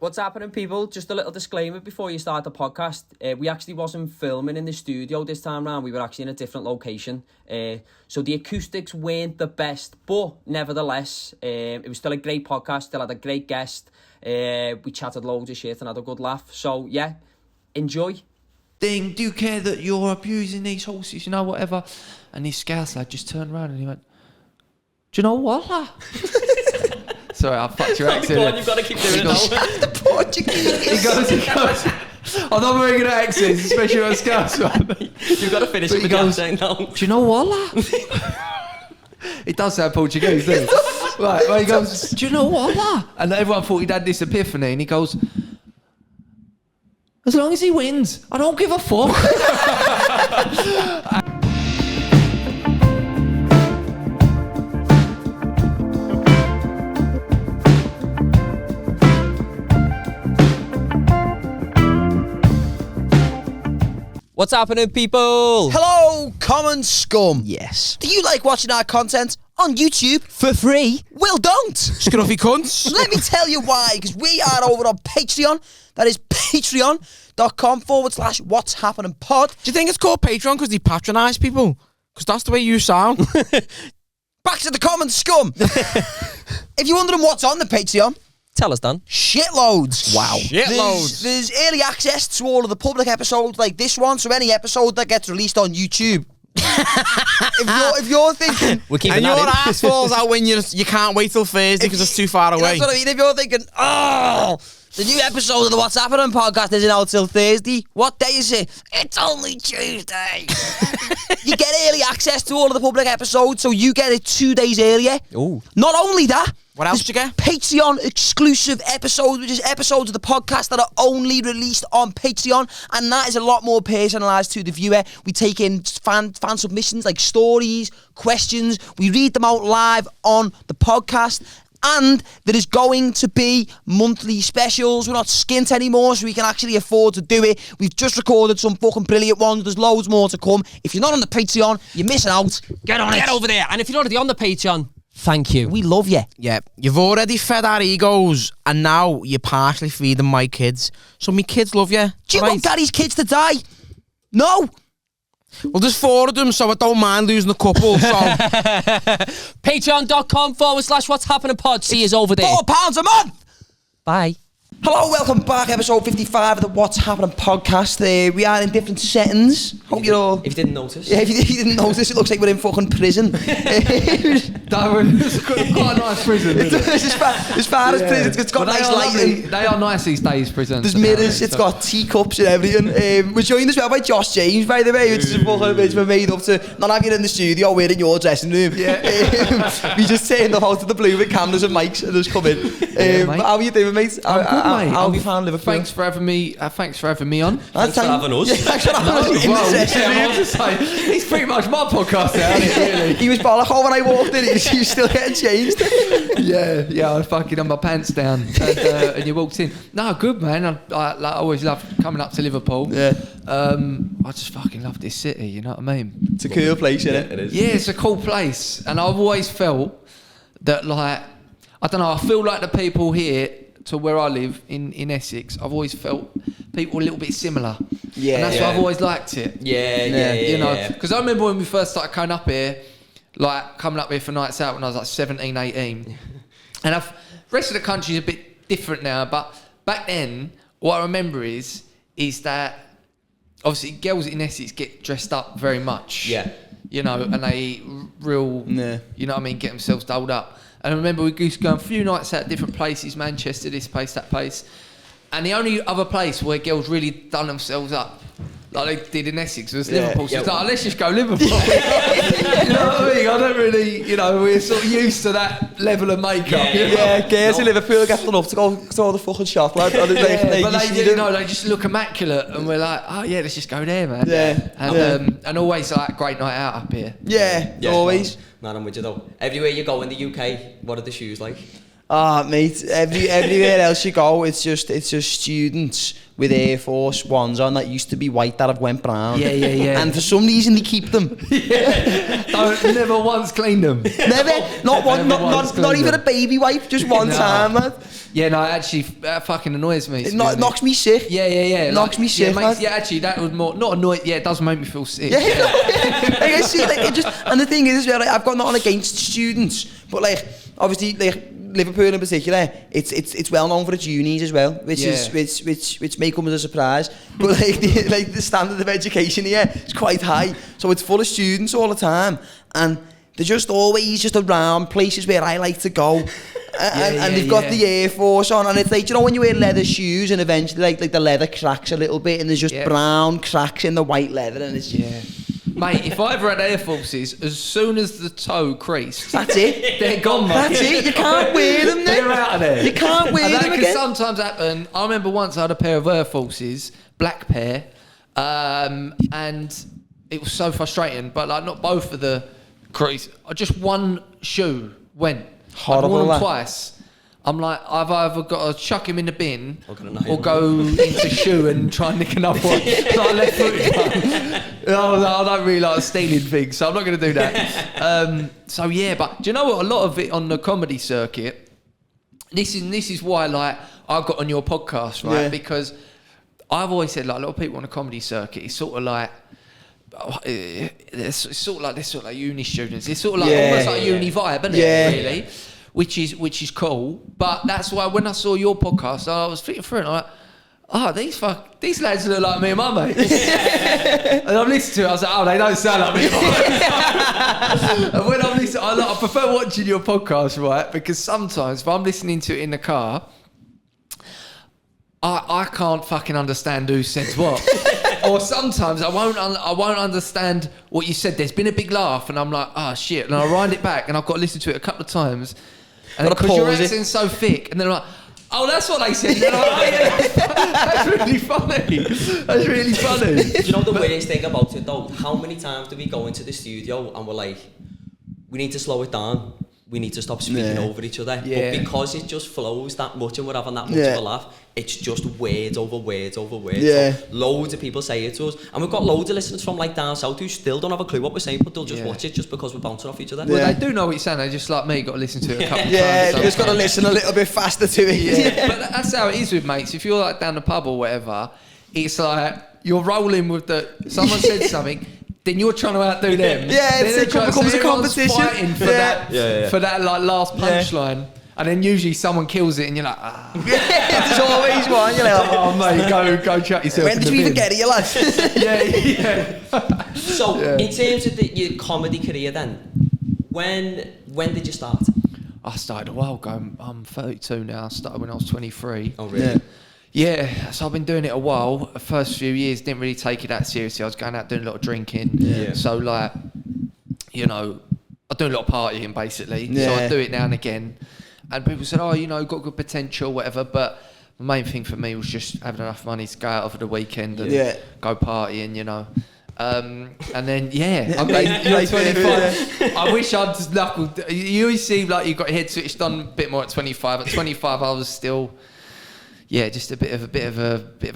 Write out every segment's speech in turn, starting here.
What's happening, people? Just a little disclaimer before you start the podcast. We actually wasn't filming in the studio this time round. We were actually in a different location. So the acoustics weren't the best, but nevertheless, it was still a great podcast. Still had a great guest. We chatted loads of shit and had a good laugh. So yeah, enjoy. Do you care that you're abusing these horses, whatever? And this Scouse lad just turned around and he went, do you know what, lad? Sorry, I fucked your accent. Go on, you've got to keep doing it now. The Portuguese. He goes, I'm not very good at accents, especially on Scouse one. You've got to finish it with the accent now. Do you know what, lad? It does sound Portuguese, doesn't it? Right, well, he goes, do you know what, lad? And everyone thought he'd had this epiphany, and he goes, as long as he wins, I don't give a fuck. What's happening, people? Hello, common scum. Yes. Do you like watching our content on YouTube? For free? Well, don't. Scruffy cunts. Let me tell you why, because we are over on Patreon. That is patreon.com/What's Happening Pod. Do you think it's called Patreon because they patronise people? Because that's the way you sound. Back to the common scum. If you're wondering what's on the Patreon, Tell us, Dan. shitloads. Wow. Shitloads. There's early access to all of the public episodes like this one, so any episode that gets released on YouTube. if you're thinking, We're keeping And that your in. ass falls out when you can't wait till Thursday because it's too far away. That's what I mean. If you're thinking, oh, the new episode of the What's Happening podcast isn't out till Thursday. What day is it? It's only Tuesday. You get early access to all of the public episodes, so you get it 2 days earlier. Ooh. Not only that, What else did you get? Patreon exclusive episodes, which is episodes of the podcast that are only released on Patreon, and that is a lot more personalised to the viewer. We take in fan submissions like stories, questions. We read them out live on the podcast. And there is going to be monthly specials. We're not skint anymore, so we can actually afford to do it. We've just recorded some fucking brilliant ones. There's loads more to come. If you're not on the Patreon, you're missing out. Get on it. Get over there. And if you're already on the Patreon, thank you. We love you. Yeah, you've already fed our egos and now you're partially feeding my kids. So my kids love you. Do you right? want Daddy's kids to die? No. Well, there's 4 of them, so I don't mind losing a couple. So Patreon.com/What's Happening Pod. See you over there. £4 a month. Bye. Hello, welcome back. Episode 55 of the What's Happening podcast. We are in different settings. Hope you're all... If you didn't notice. Yeah, if you didn't notice, it looks like we're in fucking prison. Darren, it's quite a nice prison. It's as far as prison. It's got nice lighting. They are nice these days, prisons. There's mirrors, it's got teacups and everything. We're joined as well by Josh James, by the way, which is we're made up to not have you in the studio, we're in your dressing room. Yeah. We just turned up out of the blue with cameras and mics and just come in. How are you doing, mate? I'm good, mate. How have you found Liverpool? Thanks for having me. Thanks for having me on. Thanks for having us. Yeah, thanks for having us in the session. He's pretty much my podcast now, isn't he, really? He was bollock when I walked in. He was still getting changed. Yeah. I fucking had my pants down, and you walked in. No, good man. I always love coming up to Liverpool. Yeah. I just fucking love this city. You know what I mean? It's a cool place, isn't it? It is. Yeah, it's a cool place, and I've always felt that, like, I don't know. I feel like the people here to where I live in Essex, I've always felt people a little bit similar. Yeah. And that's why I've always liked it. Yeah. You know, because I remember when we first started coming up here for nights out when I was like 17, 18. And the rest of the country's a bit different now, but back then, what I remember is that obviously girls in Essex get dressed up very much. Yeah. You know, and they real, you know what I mean, get themselves dolled up. And I remember we used to go a few nights out at different places, Manchester, this place, that place. And the only other place where girls really done themselves up, like they did in Essex, was Liverpool. So it's like, let's just go Liverpool. You know what I mean? I don't really, we're sort of used to that level of makeup. Girls in Liverpool get done up to go to all the fucking shop, lad. But they just look immaculate, and we're like, oh yeah, let's just go there, man. Yeah. And always like great night out up here. Yeah, always. Man, I'm with you though. Everywhere you go in the UK, what are the shoes like? Mate, everywhere else you go, it's just students with Air Force Ones on that used to be white that have went brown. Yeah. And for some reason they keep them. Never once cleaned them. Never, not even a baby wipe, just one time, lad. Yeah, no, actually, that fucking annoys me. It knocks me sick. Yeah. It knocks me sick. Yeah, actually, that was more not annoying. Yeah, it does make me feel sick. Yeah. Like, I see, like, it just, and the thing is, like, I've got nothing against students, but like, obviously, like Liverpool in particular, it's well known for its unis as well, which may come as a surprise. But like the standard of education here is quite high, so it's full of students all the time, and they're just always just around places where I like to go. And they've got the Air Force on, and it's like, you know, when you wear leather shoes and eventually like the leather cracks a little bit and there's just brown cracks in the white leather, and it's Mate, if I ever had Air Forces, as soon as the toe creased, that's it. They're gone, mate. That's it. You can't wear them then. They're out of there. You can't wear them That again. can sometimes happen. I remember once I had a pair of Air Forces, black pair, and it was so frustrating. But like, not both of the crease. Just one shoe went. Horrible. I wore them twice. I'm like, I've either got to chuck him in the bin or go into shoe and try and nick another one. Like left footed one. I don't really like stealing things, so I'm not going to do that. So yeah, but do you know what? A lot of it on the comedy circuit. This is why, like, I got on your podcast, right? Yeah. Because I've always said, like, a lot of people on the comedy circuit, it's sort of like. It's sort of like this, sort of like uni students. It's sort of like almost like a uni vibe, isn't it? Really. Which is cool, but that's why when I saw your podcast, I was thinking through it, and I'm like, these lads look like me and my mate. And I'm listening to it, I was like, oh, they don't sound like me and my mate. And when I'm listening, I prefer watching your podcast, right? Because sometimes if I'm listening to it in the car, I can't fucking understand who said what. Or sometimes I won't understand what you said. There's been a big laugh, and I'm like, oh shit, and I wind it back, and I've got to listen to it a couple of times. And because your accent's so thick, and then I'm like, oh, that's what they said. And then I'm like, oh, yeah, that's really funny. That's really funny. Do you know the worst thing about it though? How many times do we go into the studio and we're like, we need to slow it down. We need to stop speaking over each other. Yeah. But because it just flows that much and we're having that much of a laugh, it's just words over words over words. Yeah. So loads of people say it to us. And we've got loads of listeners from like down south who still don't have a clue what we're saying, but they'll just watch it just because we're bouncing off each other. Well, they do know what you're saying. They just like me, got to listen to it a couple of times. Yeah, you just got to listen a little bit faster to it. Yeah. But that's how it is with mates. If you're like down the pub or whatever, it's like you're rolling with someone said something, then you're trying to outdo them. Yeah, it becomes a competition. Fighting for that like last punchline. And then usually someone kills it and you're like, ah. There's always one. You're like, oh mate, go chuck yourself. when did you even get it, you lad? Yeah. So in terms of your comedy career then, when did you start? I started a while ago. I'm 32 now. I started when I was 23. Oh really? Yeah, so I've been doing it a while. The first few years didn't really take it that seriously. I was going out doing a lot of drinking. Yeah. So like, you know, I do a lot of partying basically. Yeah. So I do it now and again. And people said, oh, you know, got good potential, whatever. But the main thing for me was just having enough money to go out over the weekend and go partying, you know. And then, I mean, you're 25. I wish I'd just knuckled. You always seem like you got your head switched on a bit more at 25. At 25, I was still... Yeah, just a bit of a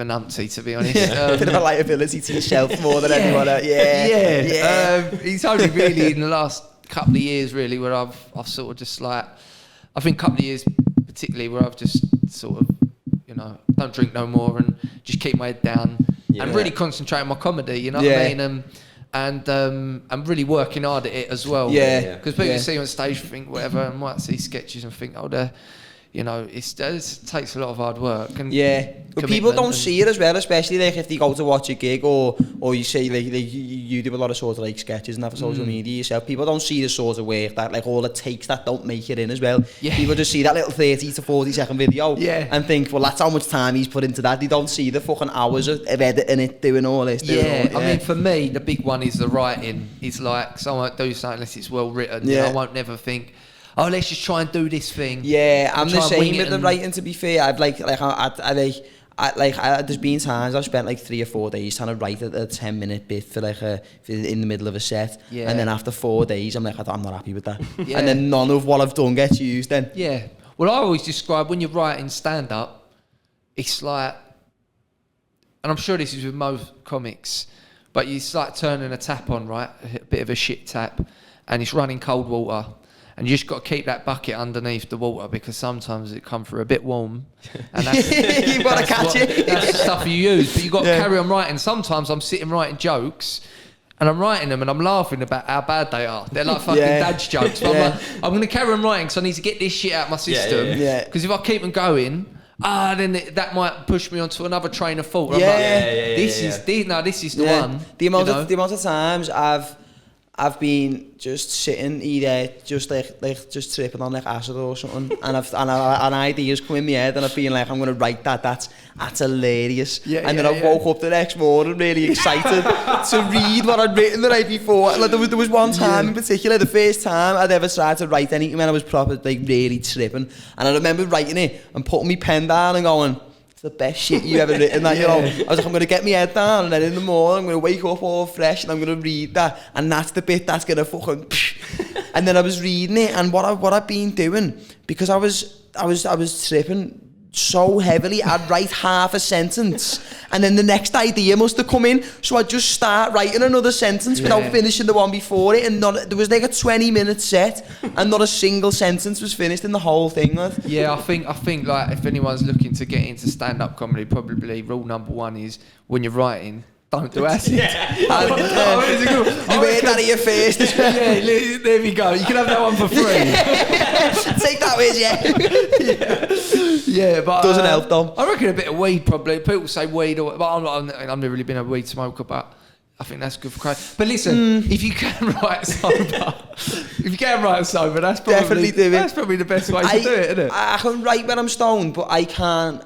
numpty, to be honest. A bit of a liability to yourself more than anyone else. It's only really in the last couple of years, really, where I've sort of just like, I think a couple of years particularly where I've just sort of, you know, don't drink no more and just keep my head down and really concentrate on my comedy. You know what I mean? And I'm really working hard at it as well. Yeah. Because people see you on stage think whatever, and might see sketches and think, oh, you know, it takes a lot of hard work. And but people don't see it as well, especially like if they go to watch a gig or you say like you do a lot of sort of like sketches and that for social media yourself. People don't see the sort of work that like all it takes that don't make it in as well. Yeah. People just see that little 30 to 40 second video and think, well, that's how much time he's put into that. They don't see the fucking hours of editing it, doing all this. I mean, for me, the big one is the writing. It's like someone won't do something unless it's well written. Yeah. I won't never think, oh, let's just try and do this thing. Yeah, I'm the same with the writing, to be fair. I've there's been times I've spent like 3 or 4 days trying to write a 10-minute bit for like in the middle of a set. Yeah. And then after 4 days, I'm like, I'm not happy with that. And then none of what I've done gets used then. Yeah. Well, I always describe when you're writing stand-up, it's like, and I'm sure this is with most comics, but it's like turning a tap on, right? A bit of a shit tap, and it's running cold water. and you just got to keep that bucket underneath the water because sometimes it comes through a bit warm, and that's, you gotta catch it. That's the stuff you use, but you got to carry on writing. Sometimes I'm sitting writing jokes. And I'm writing them and I'm laughing about how bad they are. They're like fucking dad's jokes. But I'm like, I'm going to carry on writing because I need to get this shit out of my system. Because if I keep them going, then that might push me onto another train of thought. This is the one. The amount of times I've been just sitting either just like just tripping on like acid or something, and an idea's come in my head, and I've been like, I'm gonna write that. That's hilarious. And then I woke up the next morning really excited to read what I'd written the night before. Like there was one time in particular, the first time I'd ever tried to write anything when I was proper like really tripping, and I remember writing it and putting my pen down and going, the best shit you ever written. That, you know, I was like, I'm gonna get my head down, and then in the morning I'm gonna wake up all fresh, and I'm gonna read that, and that's the bit that's gonna fucking. And then I was reading it, and what I've been doing, because I was tripping so heavily, I'd write half a sentence, and then the next idea must have come in, so I'd just start writing another sentence without finishing the one before it, and there was like a 20-minute set, and not a single sentence was finished in the whole thing. Like. Yeah, I think like if anyone's looking to get into stand-up comedy, probably rule number one is when you're writing, don't do acid. You heard that at your face. There we go. You can have that one for free. Take that with you. Yeah, but doesn't help though. I reckon a bit of weed probably. People say weed, but I've never really been a weed smoker, but I think that's good for crime. But listen, if you can write sober, that's probably definitely do it. That's probably the best way to do it, isn't it? I can write when I'm stoned, but I can't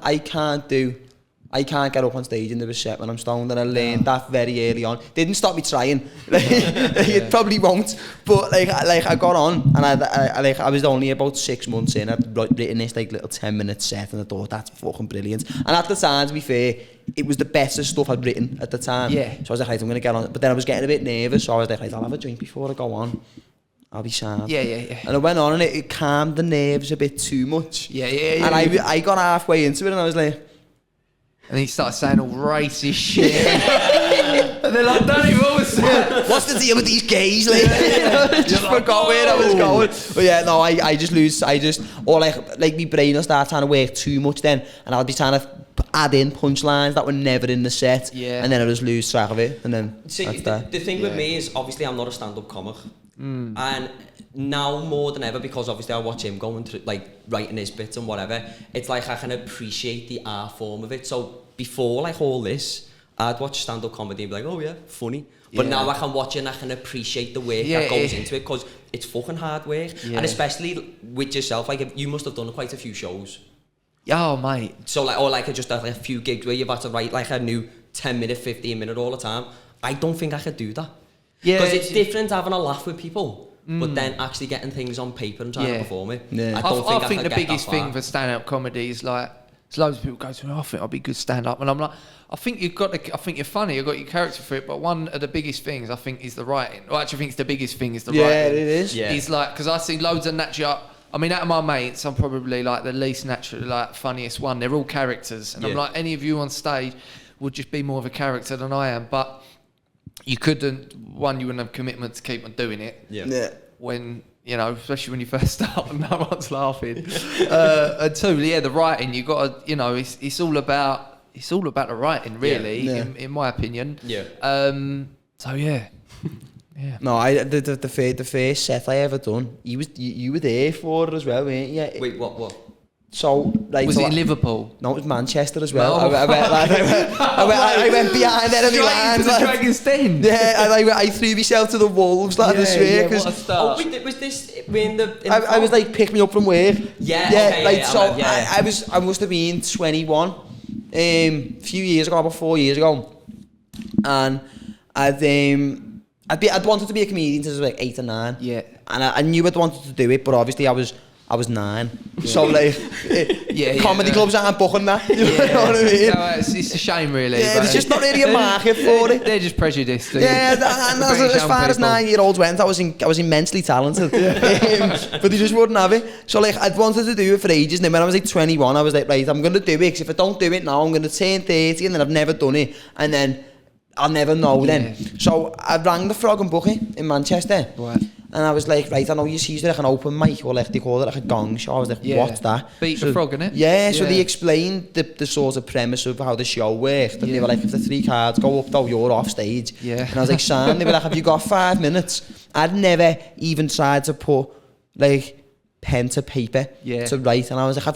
get up on stage and do a set when I'm stoned, and I learned that very early on. Didn't stop me trying. It probably won't, but like I got on, and I was only about 6 months in. I'd written this like little 10-minute set, and I thought that's fucking brilliant. And at the time, to be fair, it was the best of stuff I'd written at the time. Yeah. So I was like, I'm gonna get on. But then I was getting a bit nervous, so I was like, I'll have a drink before I go on. I'll be sad. Yeah. And I went on, and it calmed the nerves a bit too much. Yeah. And I got halfway into it, and I was like. And he started saying all racist shit. And they're like, Danny, what was that? What's the deal with these gays? Like, just forgot where I was going. But yeah, no, I just lose. Or like my brain will start trying to work too much then, and I'll be trying to add in punchlines that were never in the set. Yeah. And then I just lose track of it, and then see, that's that. The thing with me is, obviously, I'm not a stand-up comic. And now more than ever, because obviously I watch him going through, like, writing his bits and whatever, it's like I can appreciate the art form of it. So before, like, all this, I'd watch stand-up comedy and be like, oh yeah, funny. But now I can watch it and I can appreciate the work that goes into it, because it's fucking hard work. And especially with yourself, like, you must have done quite a few shows. Oh, mate. So like, or like just like a few gigs where you've had to write like a new 10-minute, 15-minute all the time. I don't think I could do that. Yeah, because it's different having a laugh with people, but then actually getting things on paper and trying to perform it. Yeah. I think the biggest thing for stand-up comedy is like, there's loads of people go to me, I think I'll be good stand-up, and I'm like, I think I think you're funny, you've got your character for it, but one of the biggest things I think is the writing. Well, actually, I think it's the biggest thing is the writing. Yeah, it is. Yeah. It's like, because I see loads of natural. I mean, out of my mates, I'm probably like the least natural, like funniest one. They're all characters, and I'm like, any of you on stage would just be more of a character than I am, but. You couldn't, one, you wouldn't have commitment to keep on doing it. Yeah. When, you know, especially when you first start and no one's laughing. And two, the writing, you got to, you know, it's all about the writing, really, in my opinion. Yeah. So yeah. Yeah. No, the first set I ever done, you were there for it as well, weren't you? Wait, what? So, like, was it in Liverpool? No, it was Manchester as well. No. I went behind there in the lines. Like, Dragon's Den. Yeah, and I threw myself to the wolves like this way. What a start. Was this in the? I was like, pick me up from where? Yeah. I must have been 21, a few years ago, about 4 years ago, and I'd wanted to be a comedian since I was like 8 or 9. Yeah, and I knew I'd wanted to do it, but obviously I was 9, so like, comedy clubs aren't booking that. You know what I mean? No, it's a shame, really. Yeah, there's just not really a market for it. They're just prejudiced. Yeah, and as far as 9-year-olds went, I was immensely talented, but they just wouldn't have it. So like, I'd wanted to do it for ages, and then when I was like 21, I was like, right, I'm going to do it, because if I don't do it now, I'm going to turn 30, and then I've never done it, and then I'll never know then. So I rang the Frog and Bucket in Manchester. What? And I was like, right, I know you see like an open mic, or like they call it like a gong show. I was like, what's that? Beat the frog, innit? Yeah, so they explained the sort of premise of how the show worked. And they were like, if the 3 cards go up though, you're off stage. Yeah. And I was like, Sam, they were like, have you got 5 minutes? I'd never even tried to put like pen to paper to write. And I was like,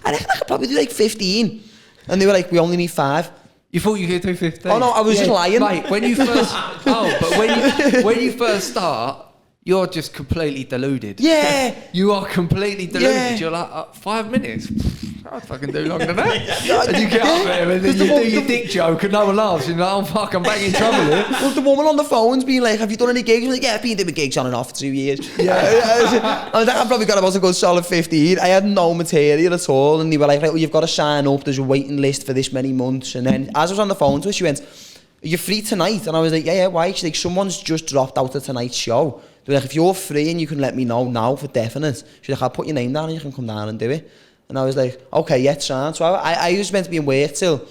I reckon I could probably do like 15. And they were like, we only need 5. You thought you could do 15? Oh no, I was just lying. Mate, when you first... when you first start... You're just completely deluded. Yeah. You are completely deluded. Yeah. You're like, 5 minutes? I'd fucking do longer than that. And you get up there and then you do your dick joke and no one laughs. And you're like, oh fuck, I'm back in trouble here. Well, the woman on the phone's being like, have you done any gigs? I'm like, yeah, I've been doing gigs on and off for 2 years. Yeah. I was like, I've probably got about a good solid 15. I had no material at all. And they were like, right, well, you've got to sign up. There's a waiting list for this many months. And then as I was on the phone to her, she went, are you free tonight? And I was like, yeah, why? She's like, someone's just dropped out of tonight's show. They're like, if you're free and you can let me know now for definite. She's like, I'll put your name down and you can come down and do it. And I was like, okay, yeah, sound. So I was meant to be in work till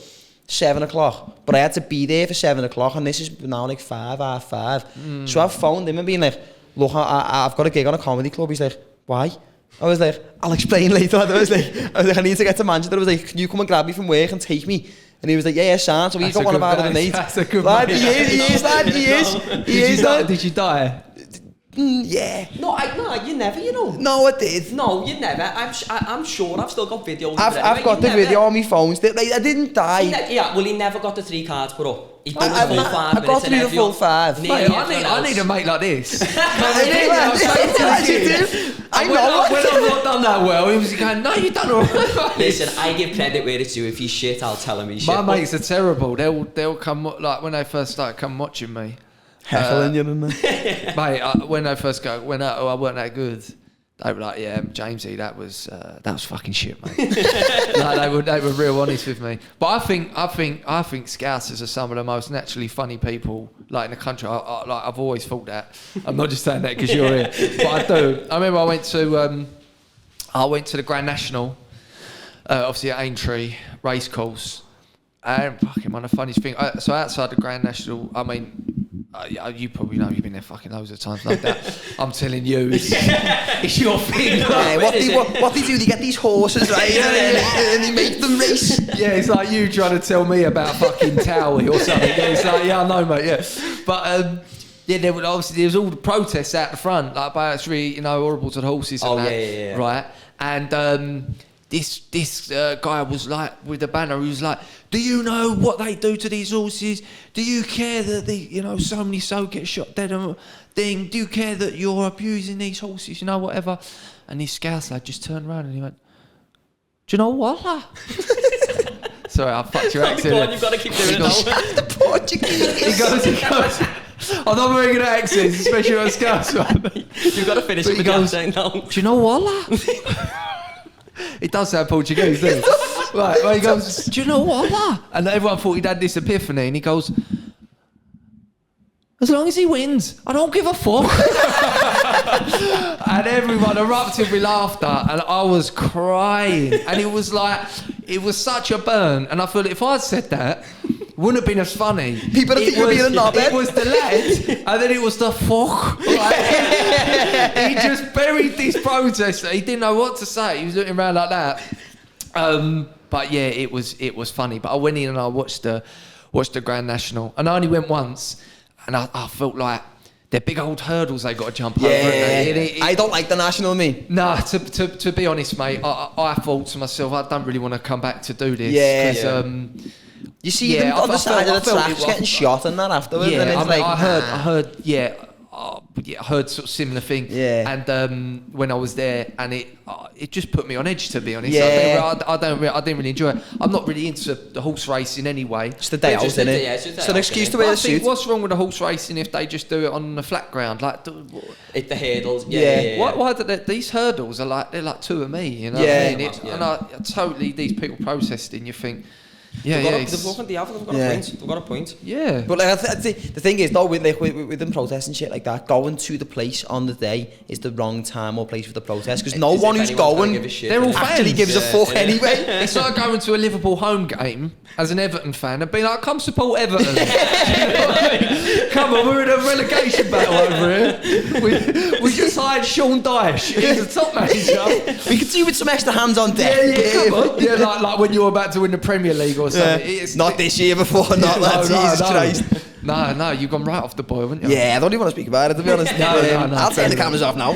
7 o'clock, but I had to be there for 7 o'clock, and this is now like 5:30. So I phoned him and being like, look, I've got a gig on a comedy club. He's like, why? I was like, I'll explain later. I was like, I need to get to Manchester. I was like, can you come and grab me from work and take me? And he was like, yeah, sound. So he's got one about it, mate. That's a good lad, mate. he is, lad, he is. Did you die? Yeah. No, you never, you know. No, I did. No, you never. I'm sure I've still got videos. I've got the video on my phone. Like, I didn't die. He never got the 3 cards put up. He done I the full 5 got minutes. through the full 5. Mate, I need a mate like this. I know. When I've not done that well, he was going, no, you done all right. Listen, I give credit where it's due. If he's shit, I'll tell him he's My shit. mates are terrible. They'll come, like, when they first started come watching me. Heckling you, didn't they? Mate, when they first went out, I weren't that good. They were like, yeah, Jamesy, that was fucking shit, mate. Like, they were real honest with me. But I think Scousers are some of the most naturally funny people like in the country. I've always thought that. I'm not just saying that because you're here, but I do. I remember I went to the Grand National, obviously at Aintree Racecourse, and fucking one of the funniest things. So outside the Grand National, I mean. You probably know, you've been there fucking loads of times like that. I'm telling you, it's your thing. Yeah, what they do, they get these horses, right? And they make them race. Yeah, it's like you trying to tell me about fucking Towie or something. Yeah, it's like, yeah, I know, mate, yeah. But, yeah, there was all the protests out the front, like, about it's really, horrible to the horses and that. Yeah. Right? And this guy was like, with the banner, he was like, do you know what they do to these horses? Do you care that so many so get shot dead and thing? Do you care that you're abusing these horses? Whatever. And this Scouse lad just turned around and he went, do you know what? Sorry, I fucked your accent. Go on, you've got to keep doing it now. The Portuguese. He goes, I'm not very good at accents, especially on Scouse one. You've got to finish it with the accent now. Do you know what? It does sound Portuguese, doesn't it? Right, well, he goes, do you know what? And everyone thought he'd had this epiphany, and he goes, as long as he wins, I don't give a fuck. And everyone erupted with laughter, and I was crying. And it was such a burn. And I feel if I'd said that, it wouldn't have been as funny. People would think you're being a knobhead. It was the lad, and then it was the fuck. He just buried this protester. He didn't know what to say. He was looking around like that. But yeah, it was funny. But I went in and I watched the Grand National, and I only went once, and I felt like they're big old hurdles they got to jump over. I don't like the National, me. Nah, to be honest, mate, I thought to myself, I don't really want to come back to do this. Yeah. You see them on the side of the tracks getting shot and that afterwards. Yeah, and it's I heard sort of similar thing. Yeah. And when I was there, and it just put me on edge, to be honest. Yeah. I didn't really enjoy it. I'm not really into the horse racing anyway. It's the day out, isn't it? Yeah, it's an excuse to wear a suit. What's wrong with the horse racing if they just do it on the flat ground? Like, The hurdles. Yeah. Why do these hurdles they're like two of me? You know Yeah. what I mean? And I totally, these people protesting, you think, Yeah, They've it's- got a point. Yeah. But like, the thing is, though, with them protests and shit like that, going to the place on the day is the wrong time or place for the protest, because no As one if who's anyone's gonna going give a shit, they're all innit? actually fans. gives a fuck anyway. It's like going to a Liverpool home game as an Everton fan and being like, come support Everton. Do you know what I mean? Come on, we're in a relegation battle over here. We just hired Sean Dyche. He's the top manager. We could do with some extra hands on deck. Yeah, come on. Yeah, like when you're about to win the Premier League or something. It's Not this year before, not that. Jesus Christ. No, you've gone right off the boil, haven't you? Yeah, I don't even want to speak about it, to be honest. No, I'll turn the cameras off now.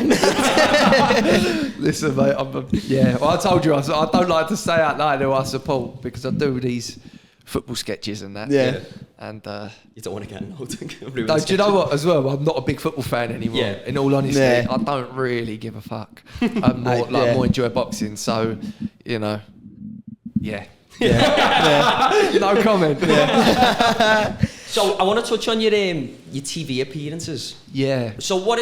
Listen, mate, well, I told you, I don't like to say out loud who I support because I do these football sketches and that. Yeah. And You don't want to get annoyed. no, do you know what? As well, I'm not a big football fan anymore. Yeah. In all honesty, Yeah. I don't really give a fuck. I'm more enjoy boxing. So, you know, yeah. No comment. So I want to touch on your TV appearances. Yeah. So what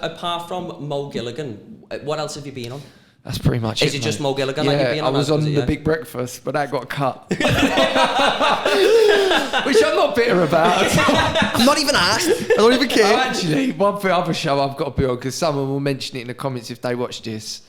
apart from Mo Gilligan, what else have you been on? That's pretty much it. Is it just mate. Mo Gilligan Yeah, that you've been I on? was on Is it, The yeah? Big Breakfast, but that got cut. Which I'm not bitter about. I'm not even asked. I don't even care. Actually, one for other show I've got to be on, because someone will mention it in the comments if they watch this.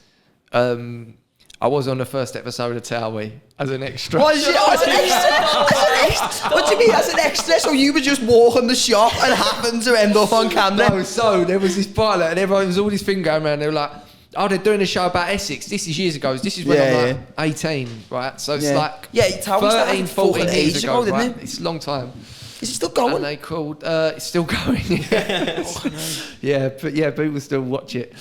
I was on the first episode of Towie as an extra. As an extra? What do you mean as an extra? So you were just walking the shop and happened to end up on camera? No, so there was this pilot and everyone, there was all this thing going around. They were like, oh, they're doing a show about Essex. This is years ago. This is when I'm like 18, right? So it's like Towie started 13, 14 fucking years ages ago, ago, right? didn't it? It's a long time. Is it still going? And they called, it's still going. Yeah, but people still watch it.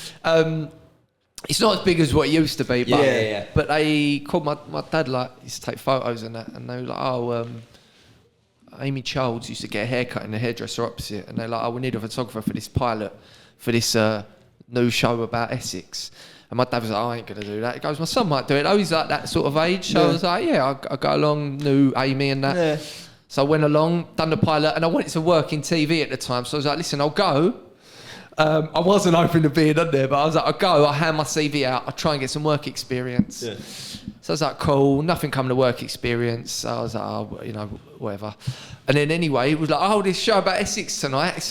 It's not as big as what it used to be, but Yeah. but they called my dad, like, used to take photos and that, and they were like, oh, Amy Childs used to get a haircut in the hairdresser opposite, and they're like, oh, we need a photographer for this pilot, for this new show about Essex. And my dad was like, oh, I ain't gonna do that. He goes, my son might do it. Oh, he's like that sort of age. So I was like, yeah, I'll go along, knew Amy and that. Yeah. So I went along, done the pilot, and I wanted to work in TV at the time. So I was like, listen, I'll go. I wasn't hoping to be in there, but I was like, I'll go, I'll hand my CV out, I'll try and get some work experience. Yeah. So I was like, cool, nothing coming to work experience. So I was like, oh, you know, whatever. And then anyway, it was like, oh, this show about Essex tonight, it's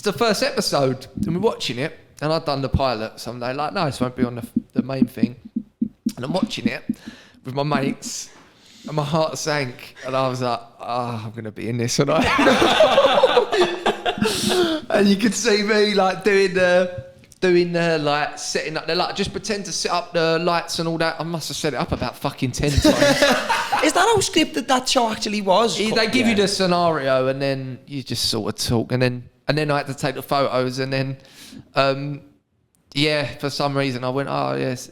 the first episode, and we're watching it, and I'd done the pilot, so they're like, no, this won't be on the main thing. And I'm watching it with my mates, and my heart sank, and I was like, oh, I'm going to be in this tonight. And you could see me like doing like setting up the light. Just pretend to set up the lights and all that. I must have set it up about fucking 10 times. Is that how scripted that show actually was? They give you the scenario and then you just sort of talk, and then I had to take the photos, and then for some reason I went, oh yes,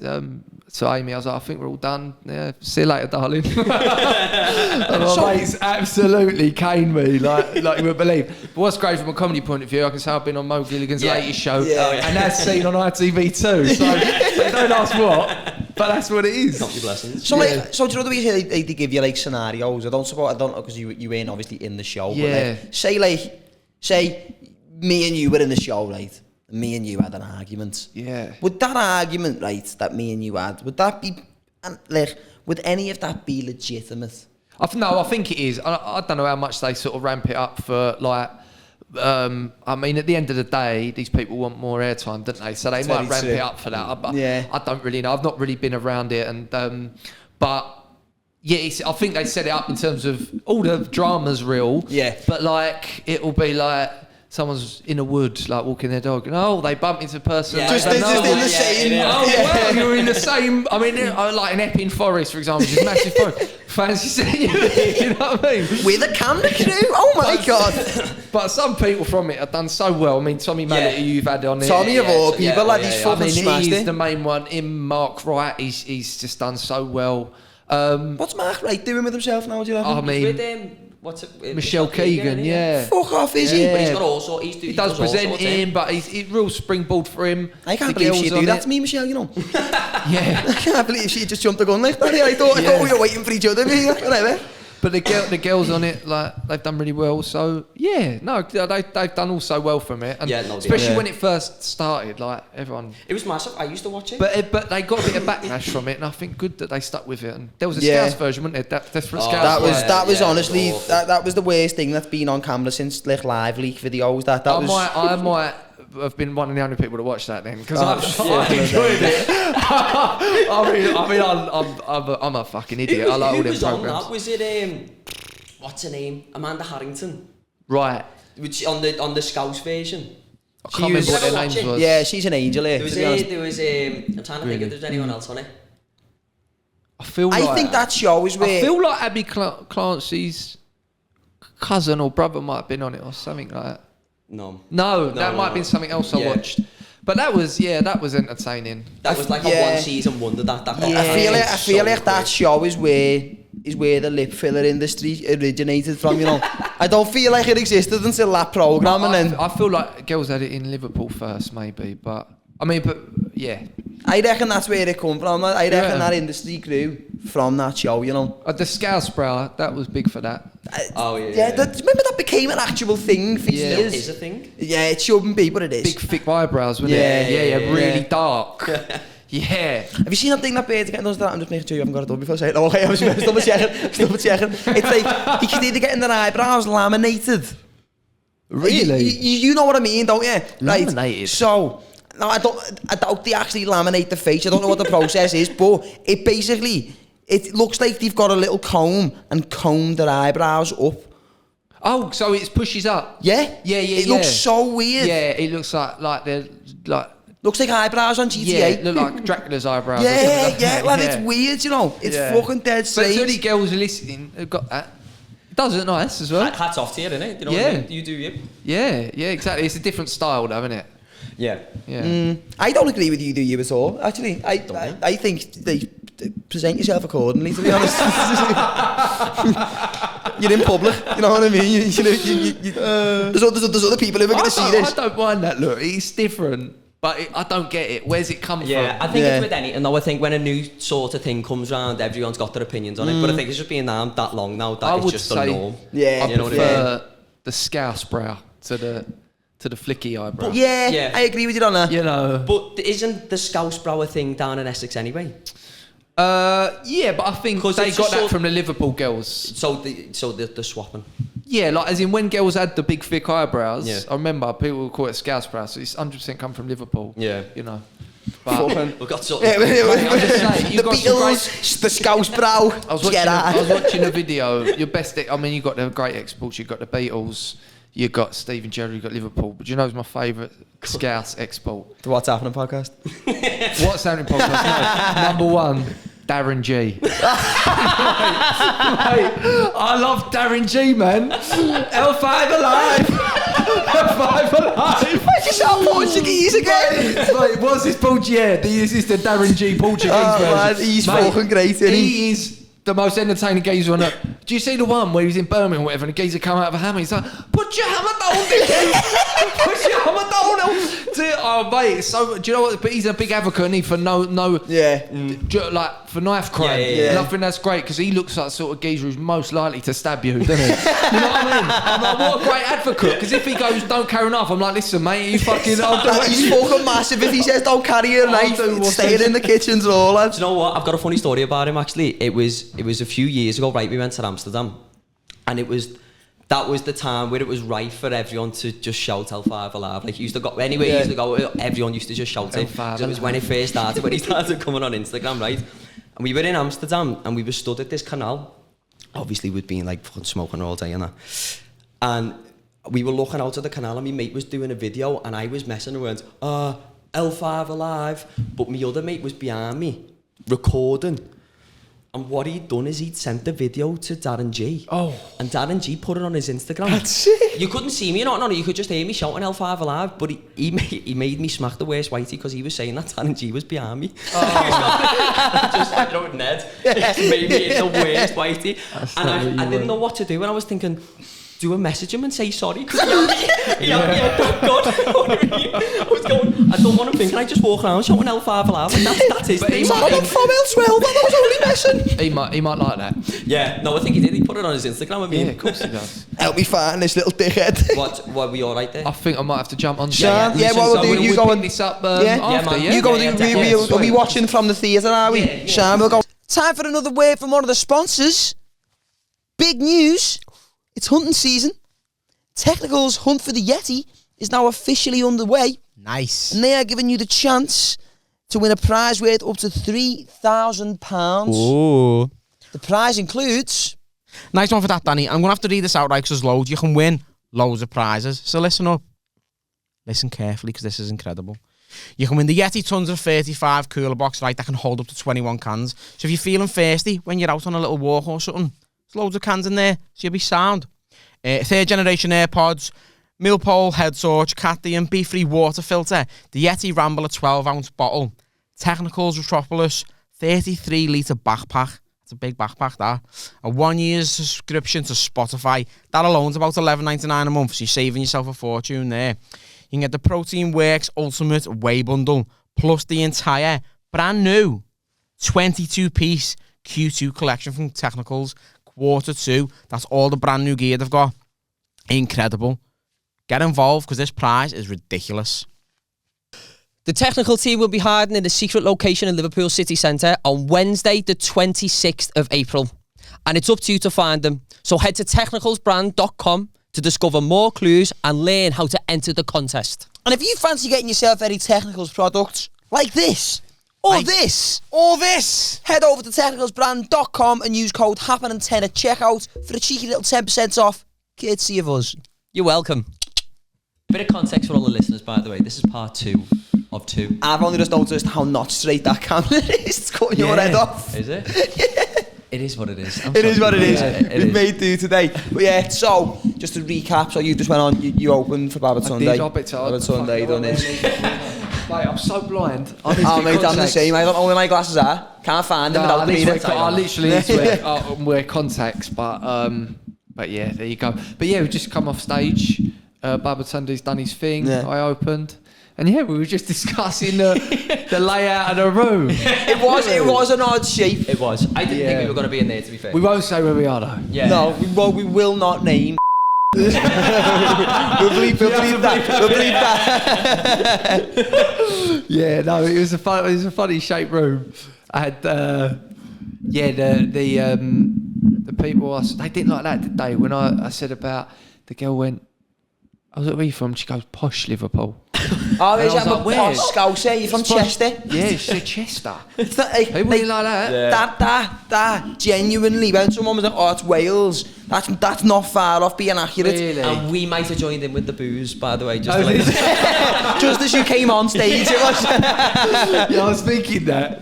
to Amy, I was like, I think we're all done. Yeah, see you later, darling. And my mates absolutely caned me, like you wouldn't believe. But what's great from a comedy point of view, I can say I've been on Mo Gilligan's latest show, and that's seen on ITV too. So they don't ask what, but that's what it is. Not your blessings. So so do you know the way they give you like scenarios? I don't know because you weren't obviously in the show. Yeah. But say me and you were in the show, right? Me and you had an argument. Yeah. Would that argument, right, that me and you had, would that be, would any of that be legitimate? I think it is. I don't know how much they sort of ramp it up for, like, I mean, at the end of the day, these people want more airtime, don't they? So they might ramp it up for that. I don't really know. I've not really been around it, and but yeah, I think they set it up in terms of all the drama's real. Yeah. But like, it'll be like, someone's in a wood, like walking their dog, and they bump into a person. Just in the same. Well, you're in the same. I mean, like an Epping Forest, for example, which is massive forest. Fancy seeing you know what I mean? With a camera crew? Oh my God. But some people from it have done so well. I mean, Tommy Mallet, who you've had on it. Tommy of all people, like he's fucking smashed it. He's the main one. Mark Wright, he's just done so well. What's Mark Wright doing with himself now? Do you know? I mean, with Michelle Keegan, yeah. Fuck off, is he? But he's got also, he does presenting, but he's real springboard for him. I can't believe she'd do that to me, Michelle, you know. Yeah. I can't believe she just jumped the gun like that. I thought we were waiting for each other. Whatever. But the girls on it, like, they've done really well. So yeah, no, they've done also well from it. And especially when it first started, like everyone. It was massive. I used to watch it. But they got a bit of backlash from it, and I think good that they stuck with it. And there was a Scouse version, wasn't there? Desperate Scouse. That was honestly that was the worst thing that's been on camera since like live leak videos. I might have been one of the only people to watch that then, because I enjoyed it. I'm a fucking idiot. I like all them programs. Was it what's her name? Amanda Harrington. Right. Which on the Scouse version. I can't remember what their names was. Yeah, she's an angel here. There was I'm trying to think if there's anyone else on it. I think that show is where I feel like Abby Clancy's cousin or brother might have been on it or something like that. No, that might have been something else I watched. But that was entertaining. That was like a one season wonder. I feel like that show is where the lip filler industry originated from. You know, I don't feel like it existed until that program, and then I feel like girls had it in Liverpool first, maybe. But yeah. I reckon that's where it come from. I reckon that industry grew from that show. You know, the Scouse brow, that was big for that. Remember that became an actual thing for years. It is a thing. Yeah, it shouldn't be, but it is. Big thick eyebrows, wasn't it? Really dark. Yeah. Have you seen that thing that Beard's getting does that? I'm just making sure you haven't got it done before I say it. Oh, okay, I was double checking. It's like, he can either get their eyebrows laminated. Really? You know what I mean, don't you? Laminated? Right. So, no, I doubt they actually laminate the face. I don't know what the process is, but it looks like they've got a little comb and combed their eyebrows up. Oh, so it pushes up? Yeah. It looks so weird. Yeah, it looks like they're like... Looks like eyebrows on GTA. Yeah, look like Dracula's eyebrows. Well, it's weird, you know. It's fucking dead strange. But so many girls are listening have got that. It does look nice as well. Hats off to you, innit? You know what I mean? You do you. Yeah, exactly. It's a different style though, isn't it? Yeah. I don't agree with you, do you, at all? Actually, I think they present yourself accordingly, to be honest. You're in public, you know what I mean? There's other people who are going to see this. I don't mind that look. It's different. But I don't get it. Where's it come from? I think it's with anything, though. I think when a new sort of thing comes around, everyone's got their opinions on it. But I think it's just been that long now that it's just the norm. Yeah, I prefer the Scouse brow to the flicky eyebrow. But yeah, I agree with you on that. You know. But isn't the Scouse brow a thing down in Essex anyway? Yeah, but I think they got that from the Liverpool girls. So the swapping. Yeah, like as in when girls had the big thick eyebrows, I remember people would call it Scouse brow, so it's 100% come from Liverpool. Yeah. You know. But we've got something. I'm just saying, the Beatles, the Scouse brow. I was watching a video. Your best, you got the great exports, you got the Beatles, you got Steve Gerrard, you got Liverpool. But do you know who's my favourite Scouse export? The What's Happening podcast. What's Happening podcast? No. Number one. Darren G. Mate, I love Darren G, man. L5 alive. L5 alive. Why you sound Portuguese again? Mate, what's this Portuguese? Yeah, this is the Darren G Portuguese version. Man, he's fucking great, isn't he? He is the most entertaining geezer on earth. Do you see the one where he was in Birmingham or whatever and the geezer come out of a hammer? He's like, put your hammer down, dickhead. Put your hammer down. Oh, mate, so, do you know what? But he's a big advocate, isn't he, for like, for knife crime. And I think that's great, because he looks like the sort of geezer who's most likely to stab you, doesn't he? You know what I mean? I'm like, what a great advocate, because if he goes, don't carry a knife, I'm like, listen, mate, you fucking... He's fucking massive. If he says, don't carry a knife, stay in the kitchens and all that. Do you know what? I've got a funny story about him, actually. It was a few years ago, right? We went to Amsterdam, and that was the time where it was right for everyone to just shout L5 alive. Like, he used to go anywhere, he used to go, everyone used to just shout it. So it was when it first started, when he started coming on Instagram, right? And we were in Amsterdam, and we were stood at this canal. Obviously, we'd been like fucking smoking all day and that. And we were looking out at the canal, and my mate was doing a video, and I was messing around, L5 alive. But my other mate was behind me, recording. And what he'd done is he'd sent the video to Darren G. Oh. And Darren G put it on his Instagram. That's it. You couldn't see me, no, you could just hear me shouting L5 alive, but he made me smack the worst whitey because he was saying that Darren G was behind me. Oh. Just like, you know, Ned. He made me the worst whitey. And I didn't know what to do, and I was thinking, do a message him and say sorry. Yeah, thank God. I was going, I don't want him thinking I just walk around shouting L5 Alive. That's his thing. I'm from L12, I was only messing. He might like that. Yeah, no, I think he did. He put it on his Instagram. I mean, Yeah, of course he does. Help me find this little dickhead. what were we all right there? I think I might have to jump on. Sean, yeah, what we'll do, you go and... pick this up Yeah. after, man. yeah? You go, Yeah, we'll be watching from the theatre, are we? Yeah. Sean, we'll go. Time for another word from one of the sponsors. Big news. It's hunting season. Technical's Hunt for the Yeti is now officially underway, Nice. and they are giving you the chance to win a prize worth up to £3,000. Ooh. The prize includes... Nice one for that, Danny. I'm going to have to read this out, right, because there's loads. You can win loads of prizes. So listen up. Listen carefully, because this is incredible. You can win the Yeti Tundra 35 cooler box, right, that can hold up to 21 cans. So if you're feeling thirsty when you're out on a little walk or something, there's loads of cans in there, so you'll be sound. Third generation AirPods, Millpole head torch, Catdium, B3 water filter, the Yeti Rambler 12-ounce bottle, Technicals Metropolis 33 litre backpack. It's a big backpack, that. A 1 year subscription to Spotify. That alone's about $11.99 a month, so you're saving yourself a fortune there. You can get the Protein Works Ultimate Whey Bundle, plus the entire brand new 22-piece Q2 collection from Technicals, Q2. That's all the brand new gear they've got. Incredible. Get involved, because this prize is ridiculous. The technical team will be hiding in a secret location in Liverpool City Centre on Wednesday, the 26th of April. And it's up to you to find them. So head to technicalsbrand.com to discover more clues and learn how to enter the contest. And if you fancy getting yourself any Technicals products, like this, or this, head over to technicalsbrand.com and use code Happenin10 at checkout for a cheeky little 10% off, courtesy of us. You're welcome. Bit of context for all the listeners, by the way. This is part 2 of 2. I've only just noticed how not straight that camera is. It's cutting your head off. Is it? It is what it is. It is what it is. It We've is. made do today. But yeah, so, just to recap, so you just went on, you opened for Babbitt Sunday. Babbitt Sunday, done it. Mate, I'm so blind. Oh mate, I'm the same. I don't know where my glasses are. Can't find them without me. I literally need to wear contacts, but yeah, there you go. But yeah, we just come off stage. Babbitt Sunday's done his thing. Yeah. I opened. And yeah, we were just discussing the layout of the room. It was an odd shape. It was. I didn't think we were going to be in there, to be fair. We won't say where we are though. Yeah. No, we will not name. we'll believe that. Yeah, no, it was a funny shaped room. I had the people, they didn't like that, did they? When I said about, the girl went, I was like, where are you from? She goes, posh Liverpool. Oh, And is I was that like, a where? posh Scouser? You from Chester? Yeah, she said Chester. It's not like, People really like that. that genuinely, when someone was like, oh, it's Wales, that's not far off being accurate. Really? And we might have joined in with the booze, by the way, Oh, Just as you came on stage, it was. Yeah, I was thinking that.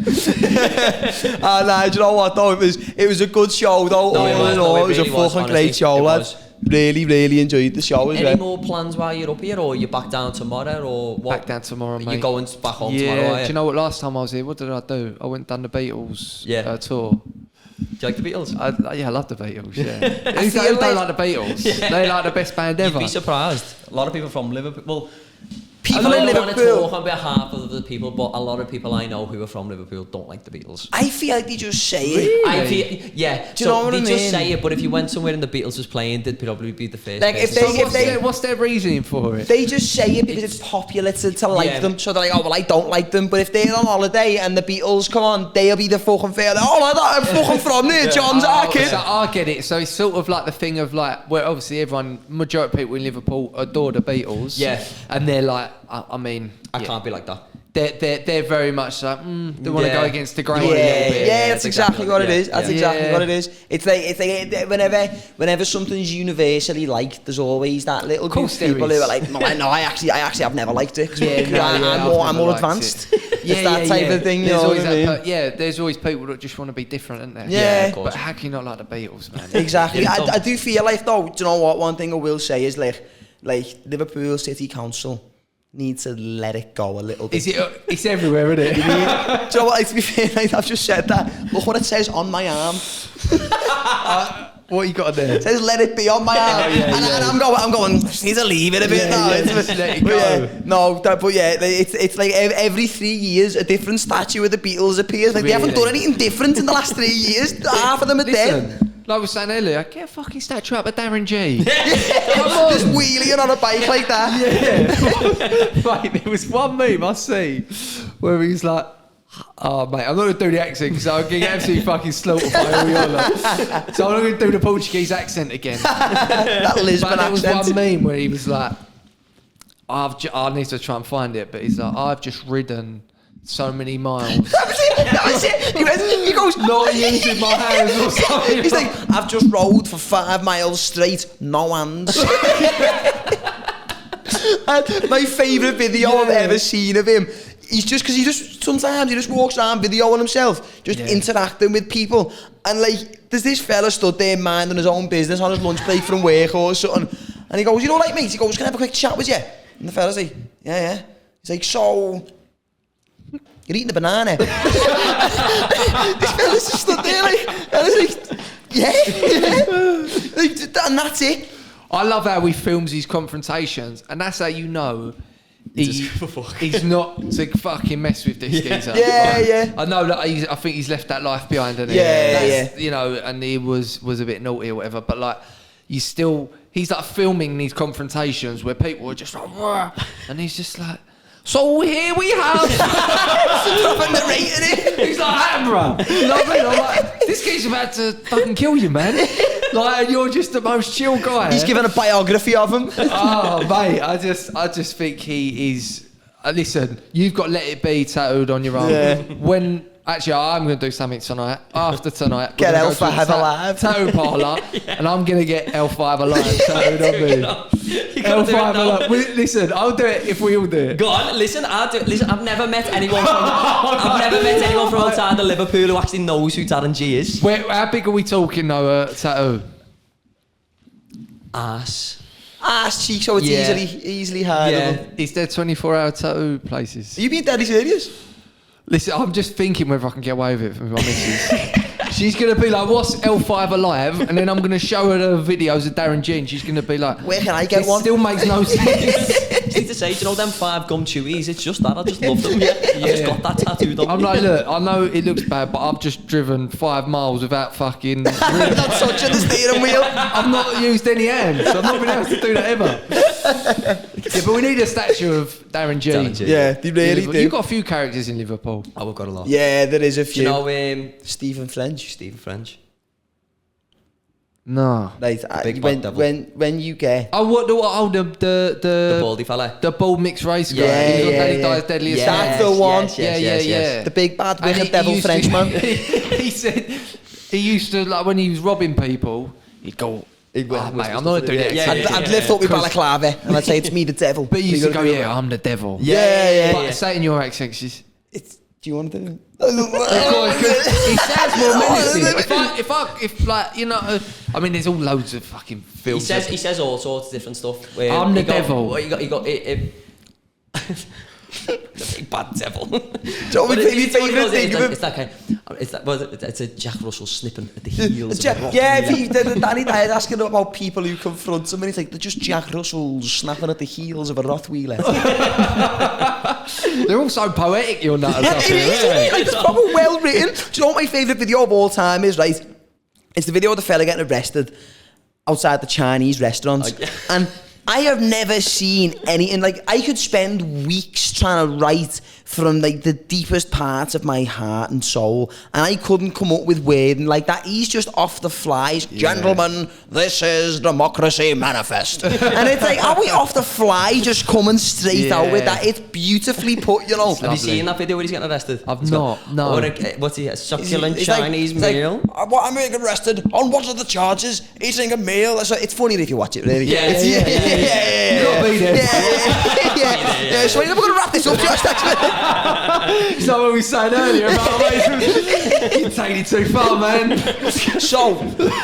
Nah, do you know what though? It was a good show though. No, It was a fucking great show, lads. Really enjoyed the show as well. Any more plans while you're up here, or you're back down tomorrow, or what? Back down tomorrow, mate. You're going back home Yeah, tomorrow, are do you know what, last time I was here, what did I do? I went down the Beatles tour. Do you like the Beatles? I love the Beatles, yeah. Who feel don't like- like the Beatles? They like the best band ever. You'd be surprised. A lot of people from Liverpool. Well, People I in don't want to Liverpool, talk on behalf of the people, but a lot of people I know who are from Liverpool don't like the Beatles. I feel like they just say it. I feel, yeah. Do you know what they I just mean? say it, but if you went somewhere and the Beatles was playing, they'd probably be the first. Like, if person. they- what's their reasoning for it? They just say it because it's popular to like Yeah. them. So they're like, oh, well, I don't like them. But if they're on holiday and the Beatles come on, they'll be the fucking fair. Like, oh, I'm fucking from there. John's our kid. So I get it. So it's sort of like the thing of like, where obviously majority of people in Liverpool adore the Beatles. Yeah. And they're like, I mean, I can't be like that. They're very much like, they want to Yeah. go against the grain Yeah, a little bit. that's exactly what it is. That's Yeah. exactly Yeah. what it is. It's like whenever something's universally liked, there's always that little group of course there people is. who are like, no, I actually have never liked it. 'Cause I've I'm never more liked advanced. it. It's that type of thing. You There's know always what I mean? there's always people that just want to be different, isn't there? Yeah. of course. But how can you not like the Beatles, man? Exactly. Yeah, I do feel like though, do you know what? One thing I will say is like Liverpool City Council need to let it go a little bit. Is it? It's everywhere, isn't it? Do you know what? Like, to be fair, like, I've just said that. Look what it says on my arm. What you got there? It says "Let It Be" on my arm, and I'm going. Need to leave it a bit now. Just let it go. It's like every 3 years a different statue of the Beatles appears. Like they haven't done anything different in the last 3 years. Half of them are dead. Like we were saying earlier, get a fucking statue up of Darren G. Come on. Just wheeling on a bike like that. Mate, there was one meme I see where he's like, oh mate, I'm not going to do the accent because I'll get absolutely fucking slaughtered by all your lot. So I'm not going to do the Portuguese accent again. That Lisbon But there was accent. one meme where he was like, I need to try and find it, but he's like, I've just ridden so many miles. That was it. He goes, Not using my hands or something. He's like, I've just rode for 5 miles straight, no hands. And my favourite video I've ever seen of him, sometimes he just walks around videoing himself, just interacting with people. And like, there's this fella stood there minding his own business on his lunch break from work or something. And he goes, you know, like, mate, he goes, can I have a quick chat with you? And the fella's like, yeah. He's like, so, you're eating a banana. This fella's just stood there like, and I was like, yeah. Like, and that's it. I love how he films his confrontations, and that's how you know he's not to fucking mess with this geezer. Yeah. I know that I think he's left that life behind, hasn't he? Yeah. You know, and he was a bit naughty or whatever, but like, he's like filming these confrontations where people are just like, "Wah," and he's just like, so here we have narrating it. He's like, Hammer. You know what I mean? I'm like, this guy's about to fucking kill you, man. Like, and you're just the most chill guy. He's given a biography of him. Oh, mate, I just think he is. Listen, you've got "Let It Be" tattooed on your arm. Yeah. Actually, I'm going to do something tonight. After tonight, get L5 Alive tattoo parlour, and I'm going to get L5 Alive tattooed on me. L5 Alive. Listen, I'll do it if we all do it. Go on, listen. I'll do it. Listen, I've never met anyone from outside of Liverpool who actually knows who Darren G is. How big are we talking though? Tattoo. Ass cheek, so it's easily hard. Yeah. Is there 24-hour tattoo places? Are you being deadly serious? Listen, I'm just thinking whether I can get away with it from my missus. She's going to be like, what's L5 Alive? And then I'm going to show her the videos of Darren G, and she's going to be like, where can I get this one? Still makes no sense. You need to say, do you know them 5 gum chewies? It's just that, I just love them. I've just got that tattooed on. I'm like, look, I know it looks bad, but I've just driven 5 miles without fucking... Not touching the steering wheel. I've not used any hands. I've not been able to do that ever. Yeah, but we need a statue of Darren G. Yeah, they really do. You've got a few characters in Liverpool. Oh, we've got a lot. Yeah, there is a few. Do you know Stephen French? Stephen French? No. Right, when you get... Oh, what? The The baldy fella. The bald mixed race guy. Yeah, He's on yeah, Daddy yeah. Dies Deadliest Yes, Man. that's the one. Yeah. The big bad And wicked devil used to- Frenchman. He said he used to, like, when he was robbing people, he'd go, mate, I'm not doing it. I'd lift up with balaclava and I'd say, it's me, the devil. But he used to go, yeah, I'm the devil. Yeah. But say it in your accent, she's... Do you want to do it? Of course, 'cause he sounds more menacing. If like, you know, I mean, there's all loads of fucking films. He says all sorts of different stuff. I'm the devil. You got the big bad devil. So my favourite thing of him... It's a Jack Russell snipping at the heels. Danny Dyer asking about people who confront him and he's like, they're just Jack Russells snapping at the heels of a Rottweiler. They're all so poetic, you're not. It's proper well written. Do you know what my favourite video of all time is, right? It's the video of the fella getting arrested outside the Chinese restaurant. And I have never seen anything like... I could spend weeks trying to write from like the deepest parts of my heart and soul, and I couldn't come up with wording like that. He's just off the fly. Gentlemen, this is Democracy Manifest. And it's like, are we off the fly just coming straight out with that? It's beautifully put, you know. Have you seen that video where he's getting arrested? I've not, no. What's he? A succulent It's Chinese meal? I'm being arrested. On what are the charges? Eating a meal. So it's funny if you watch it, really. Yeah. You gotta be there. Yeah. So we're going to wrap this up just actually. It's not what we said earlier about you're taking it too far, man. So,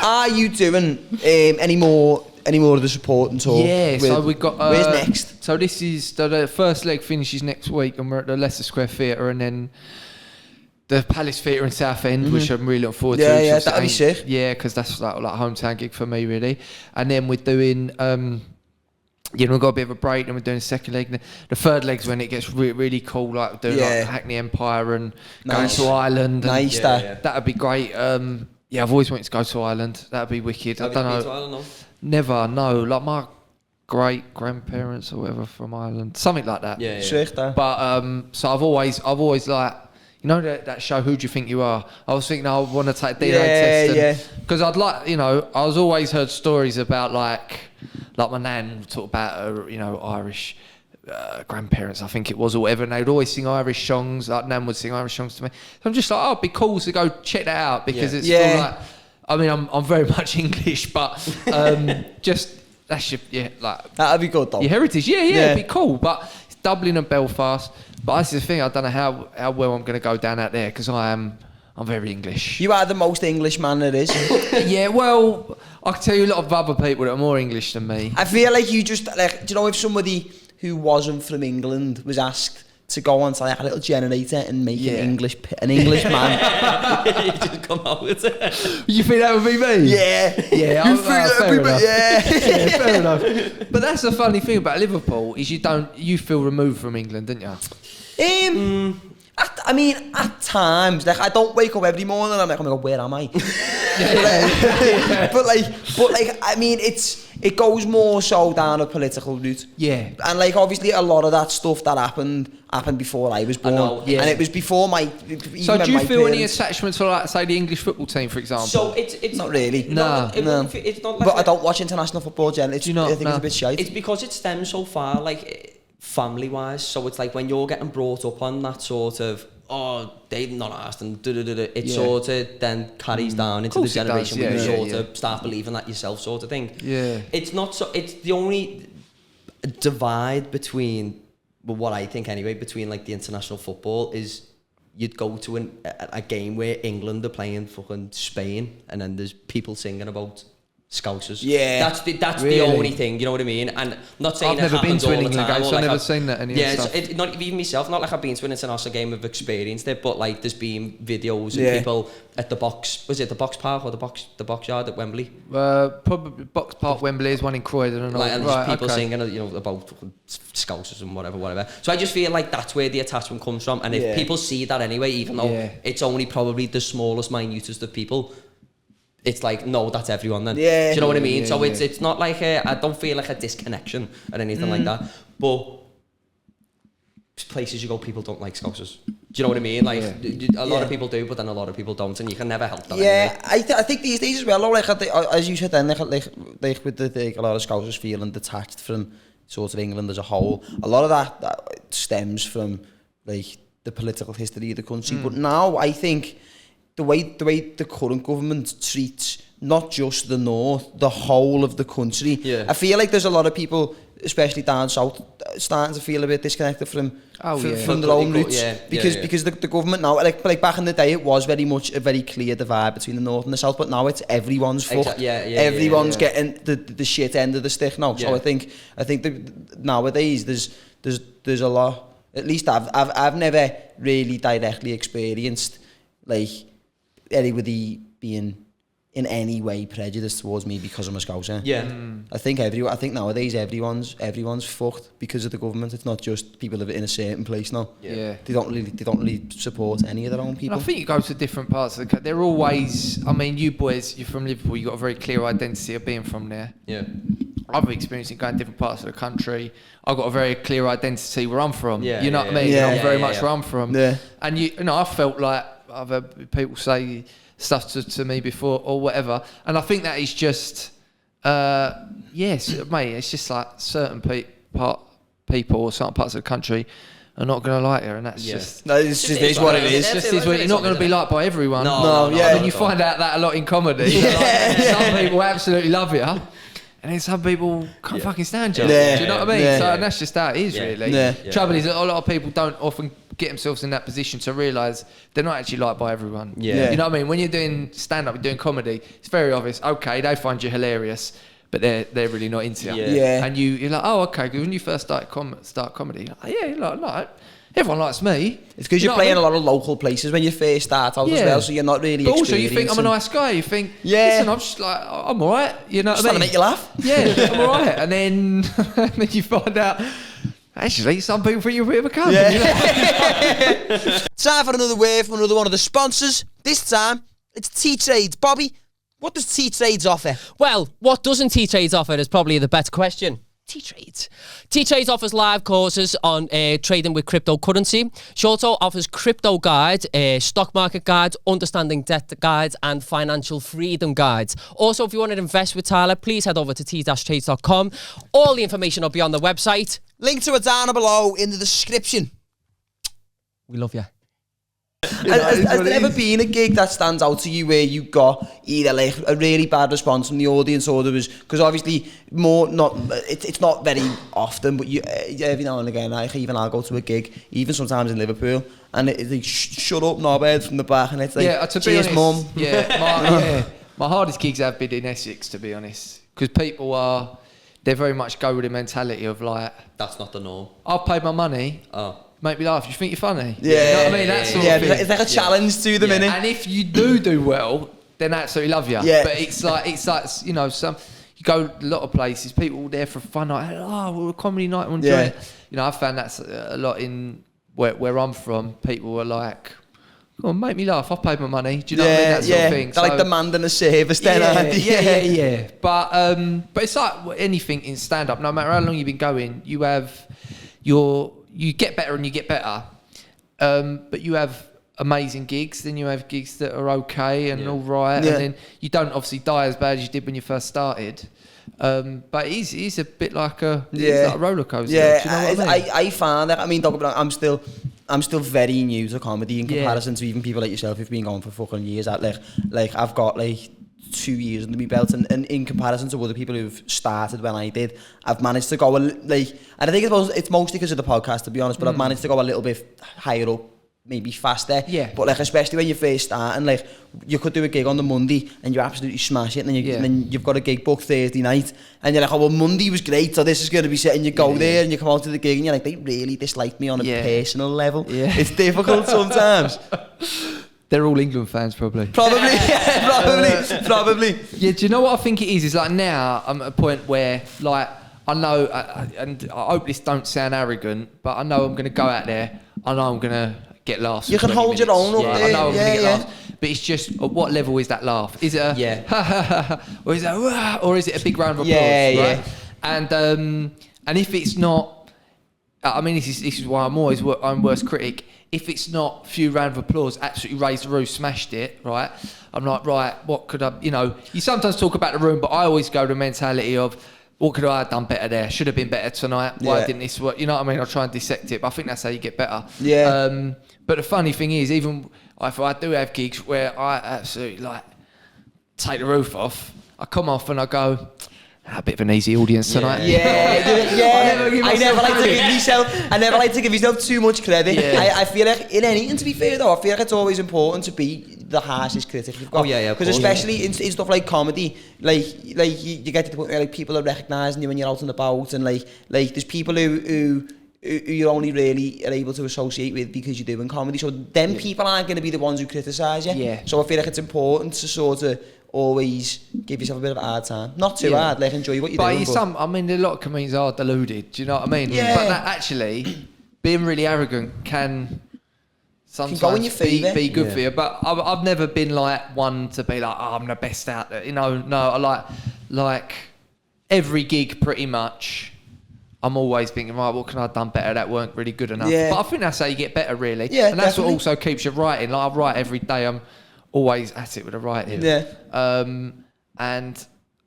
are you doing any more of the supporting tour? Yeah, so we've got... where's next? So this is... The first leg finishes next week and we're at the Leicester Square Theatre, and then the Palace Theatre in Southend, which I'm really looking forward to. Yeah, that'd be sick. Yeah, because that's like a hometown gig for me, really. And then we're doing, we've got a bit of a break, and we're doing a second leg. The third leg's when it gets really cool, like doing like Hackney Empire and going to Ireland. Nice, that'd be great. I've always wanted to go to Ireland. That'd be wicked. I don't know. Been to Ireland, no? Never, no. Like my great grandparents or whatever from Ireland, something like that. Yeah. Sick, that. But so I've always like, you know that show Who Do You Think You Are? I was thinking I want to take DNA test, because I'd like, I was always heard stories about like my nan would talk about her, Irish grandparents, I think it was, or whatever, and they'd always sing Irish songs. Like nan would sing Irish songs to me. So I'm just like, it'd be cool to go check that out, because it's still like, I mean, I'm very much English, but just that's that'd be good though. Your heritage, it'd be cool. But it's Dublin and Belfast. But that's the thing, I don't know how well I'm going to go down out there, because I'm very English. You are the most English man there is. Yeah, well, I can tell you a lot of other people that are more English than me. I feel like you just, like, do you know, if somebody who wasn't from England was asked to go onto like a little generator and make an English man. You just come out with it. You think that would be me? Yeah. Yeah, You think that'd be me? Yeah. Fair enough. But that's the funny thing about Liverpool, is you feel removed from England, don't you? I mean, at times, like, I don't wake up every morning and I'm like, oh my God, where am I? but I mean, it goes more so down a political route. Yeah. And like, obviously, a lot of that stuff that happened before I was born. know, yeah. And it was before my. So do you feel any attachment to, like, say, the English football team, for example? So it's not really. No. It's not like But I don't watch international football generally. I think it's a bit shite. It's because it stems so far, like, family-wise. So it's like when you're getting brought up on that sort of, they've not asked, and it sort of then carries down into the generation where you sort of start believing that yourself, sort of thing. Yeah. It's not so. It's the only divide between, well, what I think anyway, between like the international football is you'd go to a game where England are playing fucking Spain, and then there's people singing about Scousers. Yeah. That's the only thing, you know what I mean? And I'm not saying I've never been to an all the England time, game, so I've never seen that stuff. It's not even myself, not like I've been to an international game, I've experienced it, but like there's been videos of people at the box, was it the box park or the box yard at Wembley? Probably Box Park, Wembley is one in Croydon, and and there's people singing, about Scousers and whatever. So I just feel like that's where the attachment comes from, and if people see that anyway, even though it's only probably the smallest, minutest of people, it's like, no, that's everyone then. Yeah. Do you know what I mean? So it's not like I don't feel like a disconnection or anything like that. But places you go, people don't like Scousers. Do you know what I mean? Like a lot of people do, but then a lot of people don't, and you can never help that. Yeah, anyway. I think these days as well, like as you said then, like with a lot of Scousers feeling detached from sort of England as a whole. A lot of that stems from like the political history of the country. But now I think the way the current government treats not just the north, the whole of the country. Yeah. I feel like there's a lot of people, especially down south, starting to feel a bit disconnected from their own roots. Because the government now, like back in the day, it was very much a very clear divide between the north and the south, but now it's everyone's fucked. Everyone's getting the shit end of the stick now. So I think that nowadays there's a lot. At least I've never really directly experienced like anybody being in any way prejudiced towards me because I'm a Scouser. Yeah. I think nowadays everyone's fucked because of the government. It's not just people live in a certain place now. Yeah. They don't really support any of their own people. And I think you go to different parts of the country. They're always, I mean, you boys, you're from Liverpool, you've got a very clear identity of being from there. Yeah. I've experienced it going different parts of the country. I've got a very clear identity where I'm from. Yeah, you know what I mean? I'm very much where I'm from. Yeah. And you know, I felt like I've heard people say stuff to me before or whatever, and I think that is just yes, mate, it's just like certain people or certain parts of the country are not going to like her, and that's just it's what it is. It's just you're not going to be liked by everyone. No, I mean, you find out that a lot in comedy. Some people absolutely love you, and then some people can't fucking stand you. Do you know what I mean? So and that's just how it is, really. Trouble is that a lot of people don't often get themselves in that position to realise they're not actually liked by everyone. You know what I mean? When you're doing stand-up, you're doing comedy, it's very obvious. Okay, they find you hilarious, but they're really not into you. And you're like, oh, okay. Because when you first start comedy, you're like, no. everyone likes me. It's because you're playing a lot of local places when you first start out as well, so you're not really But also, you think I'm a nice guy. You think, listen, I'm just like, I'm all right. You know what I mean? Trying to make you laugh. Yeah, I'm all right. And then you find out, actually, some people think you're a bit of a cunt. Yeah. You know? Time for another word from another one of the sponsors. This time, it's T-Trades. Bobby, what does T-Trades offer? Well, what doesn't T-Trades offer is probably the better question. T-Trades. T-Trades offers live courses on trading with cryptocurrency. She also offers crypto guides, stock market guides, understanding debt guides, and financial freedom guides. Also, if you want to invest with Tyler, please head over to t-trades.com. All the information will be on the website. Link to it down below in the description. We love you. Has there ever been a gig that stands out to you where you got either like a really bad response from the audience, or there was, because obviously it's not very often, but you every now and again, I'll go to a gig, even sometimes in Liverpool, and it's like shut up knobhead from the back, and it's like, to be cheers honest, mum. My hardest gigs have been in Essex, to be honest, because people they very much go with the mentality of like, That's not the norm. I've paid my money. Oh. Make me laugh. You think you're funny? Yeah, you know what I mean? That sort of thing. It's like a challenge to them, innit? And if you do well, then I absolutely love you. Yeah. But it's like you know, you go a lot of places, people there for fun, like, well, a comedy night, we'll enjoy it. You know, I found that's a lot in where I'm from. People are like, "Come on, make me laugh. I've paid my money." Do you know what I mean? That sort of thing. They're like demanding a service then, aren't they? Yeah. But it's like anything in stand-up. No matter how long you've been going, you get better and you get better. But you have amazing gigs, then you have gigs that are okay and all right, and then you don't obviously die as bad as you did when you first started. But it is a bit like a roller coaster. Yeah, do you know what I mean? I found that. I mean, don't get me wrong, I'm still very new to comedy in comparison to even people like yourself who've been going for fucking years. Like I've got like 2 years under my belt, and in comparison to other people who've started when I did, I've managed to go and I think it's mostly because of the podcast, to be honest, but I've managed to go a little bit higher up, maybe faster. Yeah. But like, especially when you first start, and like, you could do a gig on the Monday and you absolutely smash it, and then you've got a gig booked Thursday night, and you're like, oh well, Monday was great, so this is going to be set, and you go there and you come out to the gig and you're like, they really disliked me on a personal level. Yeah. It's difficult sometimes. They're all England fans, probably. Probably. Yeah, do you know what I think it is? It's like now I'm at a point where, like, I know, and I hope this don't sound arrogant, but I know I'm going to go out there, I know I'm going to get laughs. You can hold your own up there. I know I'm going to get laughs. But it's just, at what level is that laugh? Is it a or is it a, or is it a big round of applause? Right? And if it's not, I mean, this is why I'm worst critic. If it's not few round of applause, absolutely raised the roof, smashed it, right? I'm like, right, what could I, you know, you sometimes talk about the room, but I always go to the mentality of, what could I have done better there? Should have been better tonight. Why didn't this work? You know what I mean? I'll try and dissect it, but I think that's how you get better. Yeah. But the funny thing is, even if I do have gigs where I absolutely like take the roof off, I come off and I go, a bit of an easy audience tonight. I never like to give myself too much credit. I feel like in anything, to be fair though, I feel like it's always important to be the harshest critic you've got. Because especially in stuff like comedy, like you get to the point where like people are recognising you when you're out and about, and like there's people who you only really are able to associate with because you're doing comedy. So them people aren't going to be the ones who criticise you. Yeah. So I feel like it's important to sort of always give yourself a bit of a hard time. Not too hard, like enjoy what you're doing. But I mean, a lot of comedians are deluded, do you know what I mean? Yeah. But that actually, being really arrogant can sometimes go in your favour. Be good for you. But I've never been like one to be like, oh, I'm the best out there. You know, no, I like every gig pretty much. I'm always thinking, right, what can I have done better? That weren't really good enough. Yeah. But I think that's how you get better, really. Yeah, and that's definitely. what also keeps you writing. Like, I write every day. I'm always at it with the writing. Yeah. And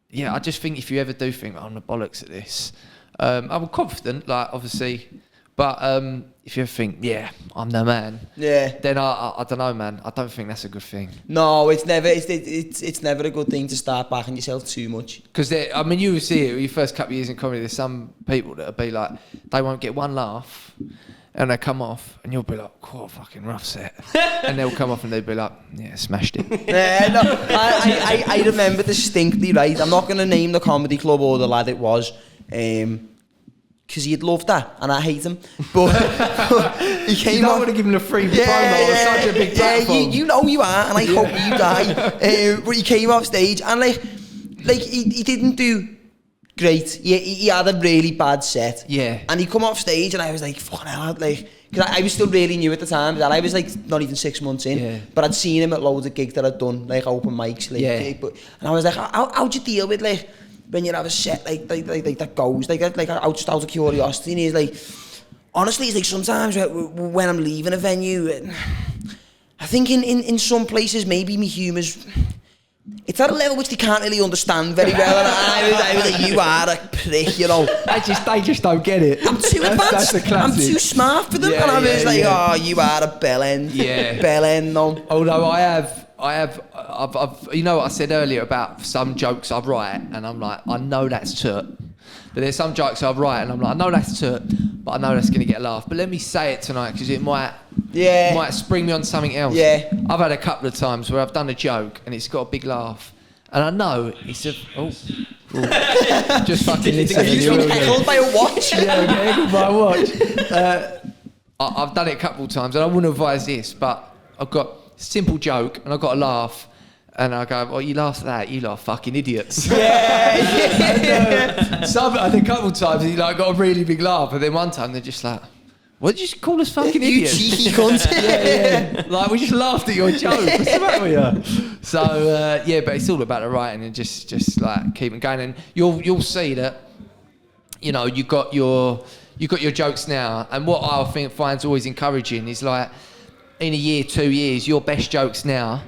yeah, I just think if you ever do think, I'm the bollocks at this, I'm confident, like, obviously, but if you ever think, yeah, I'm the man, then I don't know, man. I don't think that's a good thing. No, it's never a good thing to start backing yourself too much. Because I mean, you will see it your first couple of years in comedy. There's some people that'll be like, they won't get one laugh, and they come off, and you'll be like, "What a fucking rough set," and they'll come off and they'll be like, "Yeah, smashed it." I remember distinctly, right? I'm not going to name the comedy club or the lad it was. because he'd love that, and I hate him. But he came. You don't off, want to give him a free promo on such a big platform. you know you are, and I hope you die. But he came off stage, and like he didn't do great. He had a really bad set. Yeah. And he come off stage, and I was like, fucking hell, like, because I was still really new at the time. That I was like not even 6 months in. Yeah. But I'd seen him at loads of gigs that I'd done, like open mics, like. Yeah. And I was like, how'd you deal with like when you have a set like that goes like out of curiosity? And he's like, honestly, it's like sometimes when I'm leaving a venue, I think in some places maybe my humour's. It's at a level which they can't really understand very well, and I was like, you are a prick, you know. They just don't get it. I'm too advanced. That's I'm too smart for them, and I was like, oh, you are a bellend. Yeah. Bellend, no. Although I've you know what I said earlier about some jokes I write, and I'm like, I know that's turt. But there's some jokes I write, and I'm like, I know that's turt, but I know that's going to get a laugh. But let me say it tonight, because it might spring me on something else. Yeah. I've had a couple of times where I've done a joke, and it's got a big laugh. And I know it's a... just fucking listen. Have you been heckled by a watch? Yeah, I get heckled by a watch. I've done it a couple of times, and I wouldn't advise this, but I've got a simple joke, and I've got a laugh. And I go, well, you laugh at that, you lot are fucking idiots. Yeah. I think a couple of times, you know, I got a really big laugh, and then one time they're just like, what did you call us fucking You idiots? cheeky cunt. yeah. Like, we just laughed at your joke. What's the matter with you? So, but it's all about the writing and just like keeping going. And you'll see that, you know, you got your jokes now. And what I think finds always encouraging is like, in a year, 2 years, your best jokes now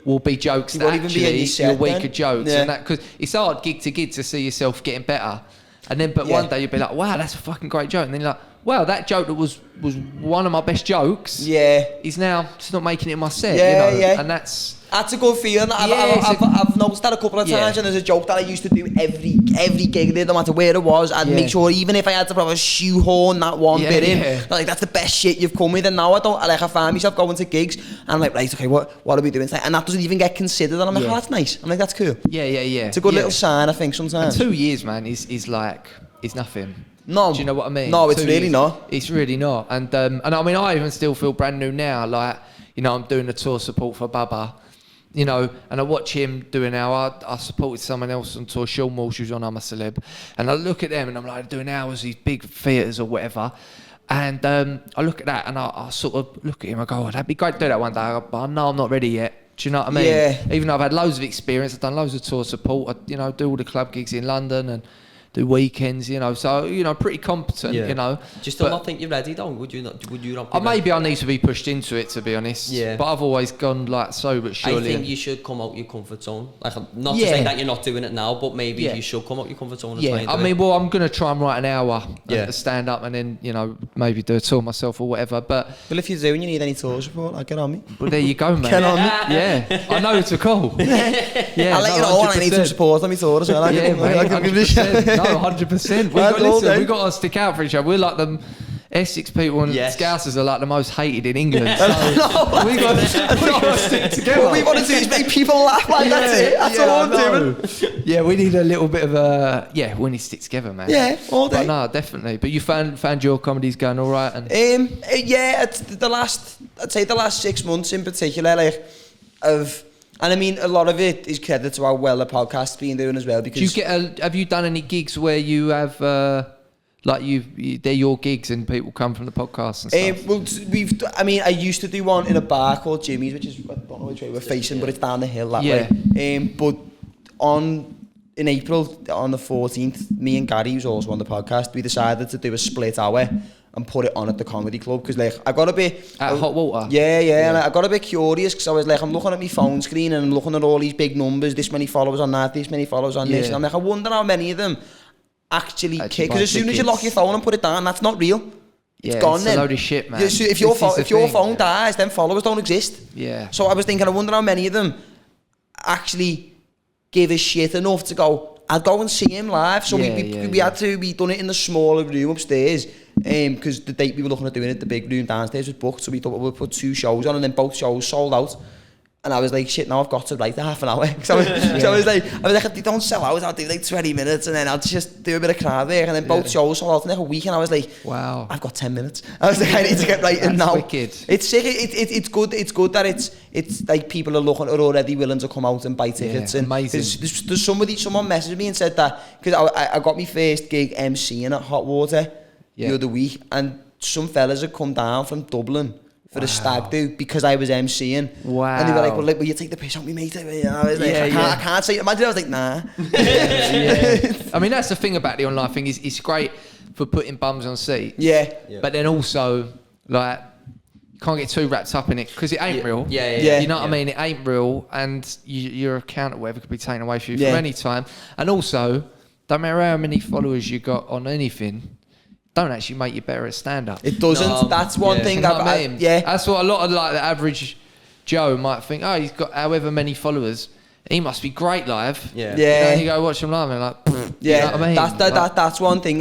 will be jokes that actually your weaker jokes, and that, because it's hard gig to gig to see yourself getting better, and then one day you'll be like, wow, that's a fucking great joke, and then you're like, wow, that joke that was one of my best jokes is now just not making it in my set, you know, and that's a good feeling. I've noticed that a couple of times, and there's a joke that I used to do every gig, no matter where it was. I'd make sure, even if I had to probably shoehorn that one bit in, like, that's the best shit you've come with. And now I find myself going to gigs, and I'm like, right, okay, what are we doing tonight? And that doesn't even get considered, and I'm like, oh, that's nice. I'm like, that's cool. Yeah. It's a good little sign, I think, sometimes. And 2 years, man, is like, is nothing. No. Do you know what I mean? No, it's really not. It's really not. And I mean, I even still feel brand new now. Like, you know, I'm doing the tour support for Bubba, you know, and I watch him doing now. I supported someone else on tour, Sean Walsh, who's on I'm a Celeb, and I look at them and I'm like, doing hours, these big theatres or whatever. And I look at that and I sort of look at him, I go, oh, that'd be great to do that one day, but I know I'm not ready yet. Do you know what I mean? Yeah. Even though I've had loads of experience, I've done loads of tour support, I, you know, do all the club gigs in London and do weekends, you know, so, you know, pretty competent, you know. Do you still not think you're ready though? Would you not be maybe I need to be pushed into it, to be honest. Yeah. But I've always gone like so, but surely. I think you should come out your comfort zone. Like, not to say that you're not doing it now, but maybe you should come out your comfort zone and try and do it. Well, I'm going to try and write an hour to stand up and then, you know, maybe do a tour myself or whatever. But if you do and you need any tour support, I'll get on me. Well, there you go, man. Get on me. Yeah. I know it's a call. I'll let you know when I need some support on my tour as well. I'll give you a shout. No, 100%. We got to stick out for each other. We're like them Essex people, and Scousers are like the most hated in England. So we got to stick together. What we want to do is make people laugh. Like, that's it. That's all I'm doing. Yeah, we need a little bit of a we need to stick together, man. Yeah, all day. But no, definitely. But you found your comedies going all right, and it's I'd say the last 6 months in particular, like, and I mean, a lot of it is credit to how well the podcast's been doing as well. Because have you done any gigs where you have like they're your gigs and people come from the podcast and stuff? Well, I used to do one in a bar called Jimmy's, which is, I don't know which way we're facing, but it's down the hill that way. But in April on the 14th, me and Gary, who's also on the podcast, we decided to do a split hour and put it on at the comedy club, because like I got a bit at Hot Water. Yeah. And I got a bit curious, because I was like, I'm looking at my phone screen and I'm looking at all these big numbers, this many followers on that, this many followers on this, and I'm like, I wonder how many of them actually kick, because as soon as you lock your phone and put it down, that's not real. It's gone. It's a load of shit, man. If your phone dies, then followers don't exist. Yeah. So I was thinking, I wonder how many of them actually give a shit enough to go, I'd go and see him live. So we had to be done it in the smaller room upstairs, because the date we were looking at doing it, the big room downstairs, was booked. So we thought we'd put 2 shows on, and then both shows sold out. And I was like, shit, now I've got to write a half an hour. So I was like, if they don't sell out, I'll do like 20 minutes and then I'll just do a bit of crowd work. And then both shows sold out in like a week. And I was like, wow, I've got 10 minutes. I was like, I need to get writing now. Wicked. It's sick. It's good. It's good that it's like people are already willing to come out and buy tickets. And amazing. There's someone messaged me and said that, because I got my first gig MCing at Hot Water the other week. And some fellas had come down from Dublin for a stag do because I was MCing. Wow. And they were like, well, will you take the piss on me, mate? And I was like, I can't say it. Imagine I was like, nah. I mean, that's the thing about the online thing, is it's great for putting bums on seats. Yeah. But then also, like, you can't get too wrapped up in it because it ain't real. Yeah. You know what I mean? It ain't real, and your account or whatever could be taken away from you from any time. And also, don't matter how many followers you got on anything, don't actually make you better at stand-up. It doesn't. No, That's one thing. You know what I mean? Yeah. That's what a lot of like the average Joe might think. Oh, he's got however many followers. He must be great live. Yeah. Yeah. You know, you go watch him live and like, Yeah. you know what I mean? That's one thing.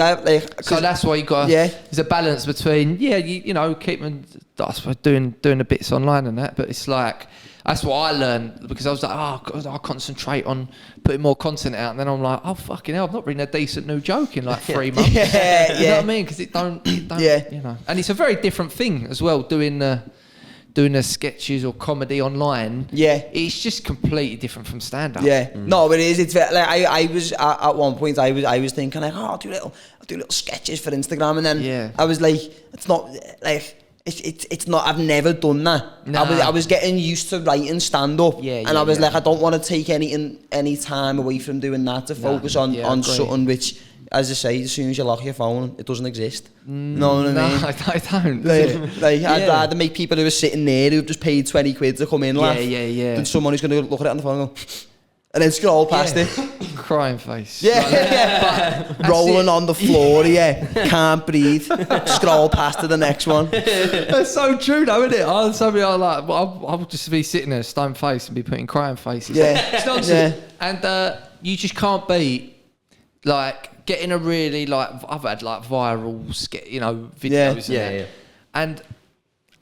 So that's why you got. There's a balance between you know, keeping doing the bits online and that, but it's like. That's what I learned, because I was like, oh, God, I'll concentrate on putting more content out. And then I'm like, oh, fucking hell, I've not written a decent new joke in like 3 months. You know what I mean? Because it don't you know. And it's a very different thing as well, doing the sketches or comedy online. Yeah. It's just completely different from stand-up. Yeah. No, it is. It's like I was at one point. I was thinking like, I'll do little sketches for Instagram, and then I was like, it's not like. It's not. I've never done that. Nah. I was getting used to writing stand up, and I was like, I don't want to take any time away from doing that to focus on something which, as I say, as soon as you lock your phone, it doesn't exist. Know what I mean? No, I don't. I'd rather make people who are sitting there who've just paid 20 quid to come in laugh than someone who's going to look at it on the phone and go, and then scroll past it. Crying face. Rolling on the floor, can't breathe. Scroll past to the next one. That's so true though, isn't it? I'll just be sitting there stone face and be putting crying faces. It's nonsense. And you just can't beat like getting a really I've had like viral videos and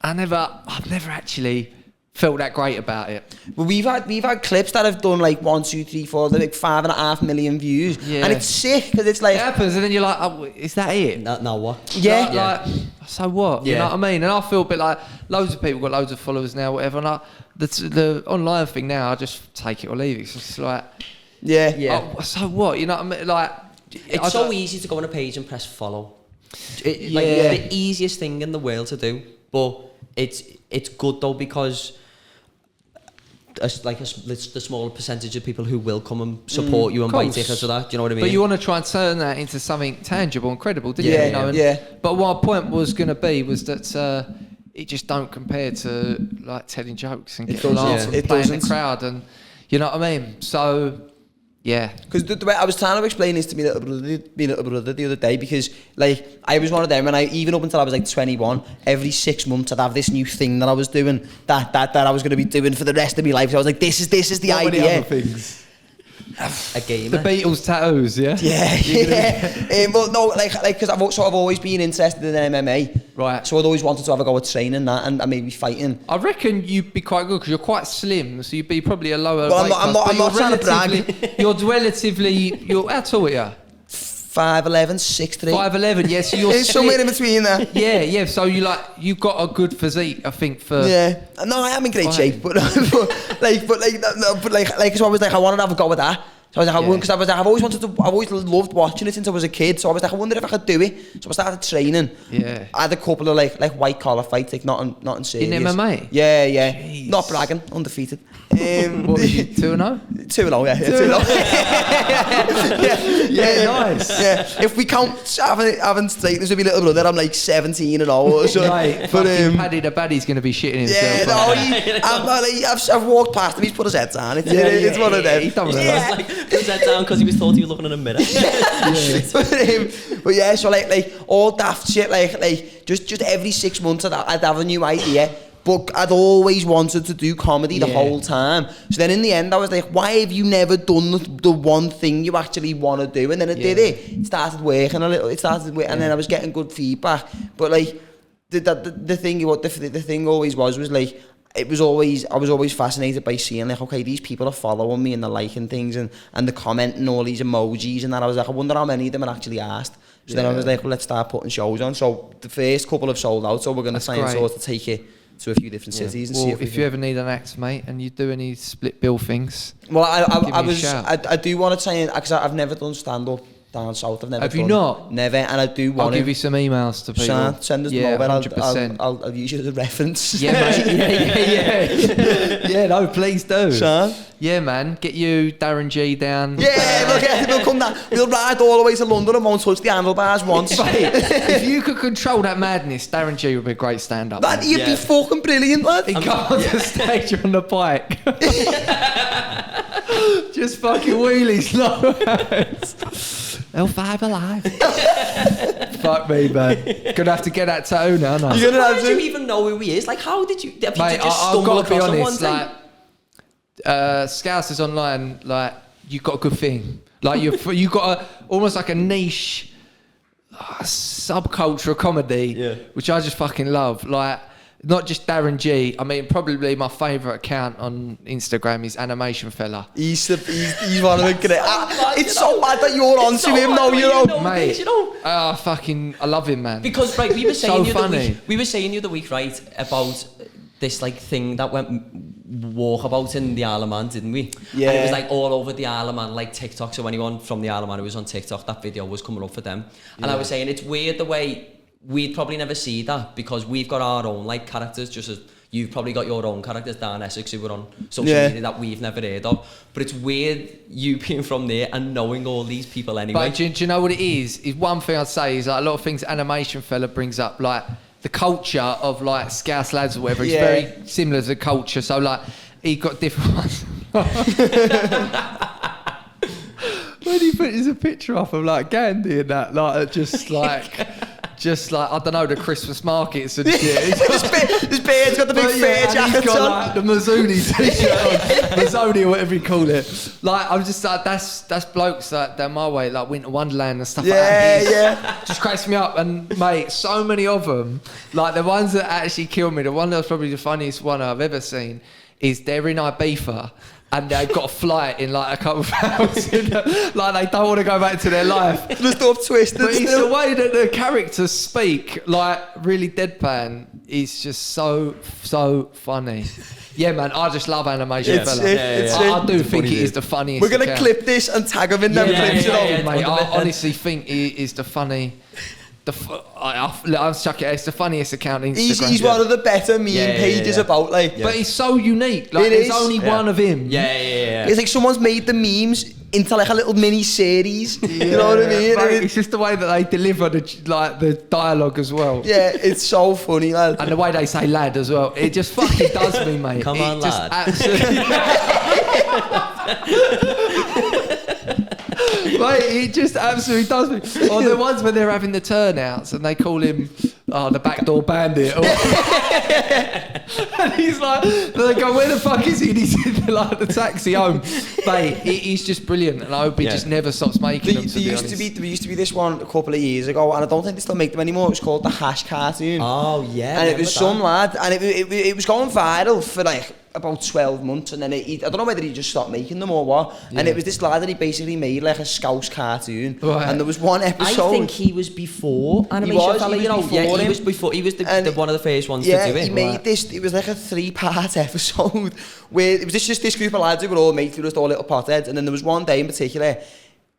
I've never actually felt that great about it. But we've had clips that have done like 1, 2, 3, 4, they're like 5.5 million views, and it's sick because it's like it happens, and then you're like, oh, is that it? Now what? Like, so what? You know what I mean? And I feel a bit like loads of people got loads of followers now, whatever. And the online thing now, I just take it or leave it. It's just like, oh, so what? You know what I mean? Like, it's so easy to go on a page and press follow. The easiest thing in the world to do, but it's good though, because the smaller percentage of people who will come and support you and buy tickets for that. Do you know what I mean? But you want to try and turn that into something tangible and credible, didn't you? You know? But what my point was going to be was that it just don't compare to like telling jokes and getting laughs and playing the crowd, and you know what I mean? So yeah, because the way I was trying to explain this to my little brother the other day, because like I was one of them, and even up until I was like 21, every 6 months I'd have this new thing that I was doing that I was going to be doing for the rest of my life. So I was like, this is the idea. Many other things. A gamer. The Beatles tattoos, Well, no, like because I've always been interested in MMA, right? So I'd always wanted to have a go at training that and maybe fighting. I reckon you'd be quite good because you're quite slim, so you'd be probably a lower. Well, I'm not trying to brag. You're how tall are you? 5'11", 6'3". 5'11", yeah. So you're somewhere in between there. Yeah. So you've got a good physique, I think. For no, I am in great shape, but so I was like, I wanted to have a go at that. So I was like, because I've always loved watching it since I was a kid. So I was like, I wonder if I could do it. So I started training. Yeah. I had a couple of like white collar fights, like nothing serious. In MMA? Yeah. Jeez. Not bragging, undefeated. What was you, 2-0? 2-0, yeah. 2-0. Yeah, nice. Yeah. If we count having straighteners with my little brother, I'm like 17-0 or so. Right, but Paddy the Baddy's going to be shitting himself. Yeah, no, I've walked past him, he's put his head down. It's one of them. He's done well. Put his head down because he was thought he was looking in a mirror. But yeah, so like all daft shit, like just every 6 months I'd have a new idea. But I'd always wanted to do comedy the whole time. So then in the end I was like, why have you never done the one thing you actually want to do? And then it did it. It started working a little. And then I was getting good feedback. But like the thing always was like, I was always fascinated by seeing like, okay, these people are following me and they're liking things and they're commenting all these emojis and that. I was like, I wonder how many of them are actually asked. So then I was like, well, let's start putting shows on. So the first couple have sold out, so we're going to try and sort of take it to a few different cities and see if you ever need an act, mate, and you do any split bill things. Well, I do want to try and, because I've never done stand-up down south. I've never. Have you not? Never, and I do want to. I'll give you some emails to people. Send us over. 100%. I'll use you as a reference. Yeah, mate. Yeah. No, please do. Sean? Yeah, man. Get you, Darren G, down. Yeah, we'll come down. We'll ride all the way to London and won't touch the handlebars once. Mate, if you could control that madness, Darren G would be a great stand-up. Man, you'd be fucking brilliant, lad. He'd go on the stage on the bike. Just fucking wheelies, no hands. L5 alive. Fuck me, man. Gonna have to get that tattoo now, no? How did you even know who he is? Like, how did you? Have Mate, you just I've stumble got to be across him honest. one Like, day? Scousers online, like, you got a good thing. Like, you got almost like a niche subculture of comedy, which I just fucking love. Like, not just Darren G. I mean, probably my favourite account on Instagram is Animation Fella. He's one of the great. It's so mad that you're on to him, though, you know. Mate, I love him, man. Because right, we were saying so funny. We were saying the other week, right, about this like thing that went walkabout in the Isle of Man, didn't we? Yeah. And it was like all over the Isle of Man, like TikTok. So anyone from the Isle of Man who was on TikTok, that video was coming up for them. And I was saying it's weird the way we'd probably never see that because we've got our own like characters, just as you've probably got your own characters down Essex who were on social media that we've never heard of. But it's weird you being from there and knowing all these people anyway. But do you know what it is? Is one thing I'd say is like a lot of things Animation Fella brings up, like the culture of like Scouse lads or whatever. It's very similar to the culture. So like he got different ones. When he put a picture up of like Gandhi and that, like just like I don't know, the Christmas markets and shit. This beard's got the big fair jacket he's got, on. like, the Mazzoni t-shirt on, Mazzoni or whatever you call it. Like I'm just like that's blokes like down my way, like Winter Wonderland and stuff like that. Yeah. Just cracks me up. And mate, so many of them, like the ones that actually kill me. The one that's probably the funniest one I've ever seen is they're in Ibiza. And they've got a flight in like a couple of hours. Like they don't want to go back to their life. Just up twisted. But it's the way that the characters speak, like really deadpan, is just so funny. Yeah, man, I just love Animation Fella. I do think it is the funniest. We're gonna clip this and tag him in them clips. Mate, I honestly think it is the funny. I'll chuck it. It's the funniest account on Instagram. He's one of the better meme pages about like. But he's so unique. Like there's only one of him. Yeah. It's like someone's made the memes into like a little mini series. You know what I mean? Mate, it's just the way that they deliver the dialogue as well. Yeah, it's so funny, lad. And the way they say "lad" as well. It just fucking does me, mate. Come on, lad. Absolutely. Mate, it just absolutely does me. Or the ones when they're having the turnouts and they call him the backdoor bandit. And he's like, they go, where the fuck is he? And he's in the taxi home. Mate, he's just brilliant. And I hope he just never stops making them, There used to be this one a couple of years ago, and I don't think they still make them anymore. It was called the Hash Cartoon. Oh, yeah. And it was some lad, and it was going viral for like about 12 months, and then I don't know whether he just stopped making them or what. And it was this lad that he basically made like a Scouse cartoon. Right. And there was one episode. I think he was before Animation Fella, you know. He was before. He was the one of the first ones to do it. Yeah, he made this. It was like a 3-part episode where it was just this group of lads who were all mates, who were just all little potheads. And then there was one day in particular,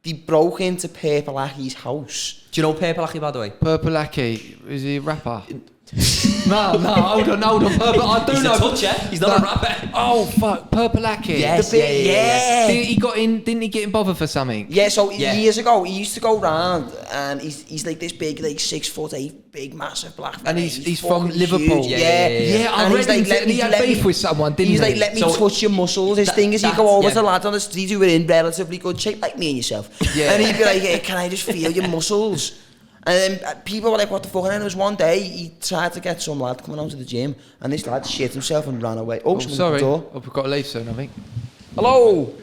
they broke into Purple Aki's house. Do you know Purple Aki, by the way? Purple Aki, is he a rapper? No, hold on. Purple, I do He's know. a toucher. He's not a rapper. Oh fuck, Purple Aki. Yes, yeah. Didn't he get in bother for something? Yeah, so years ago, he used to go round, and he's like this big, like 6'8", big, massive black man. And he's from Liverpool. Huge. Yeah. I read he had beef with someone, didn't he? He's like, let me touch your muscles. His thing is, you go over to lads on the street who are in relatively good shape, like me and yourself. Yeah. And he'd be like, hey, can I just feel your muscles? And then people were like, what the fuck? And then there was one day, he tried to get some lad coming out to the gym, and this lad shit himself and ran away. Oh, sorry. Door. Oh, we've got to leave soon, I think. Hello?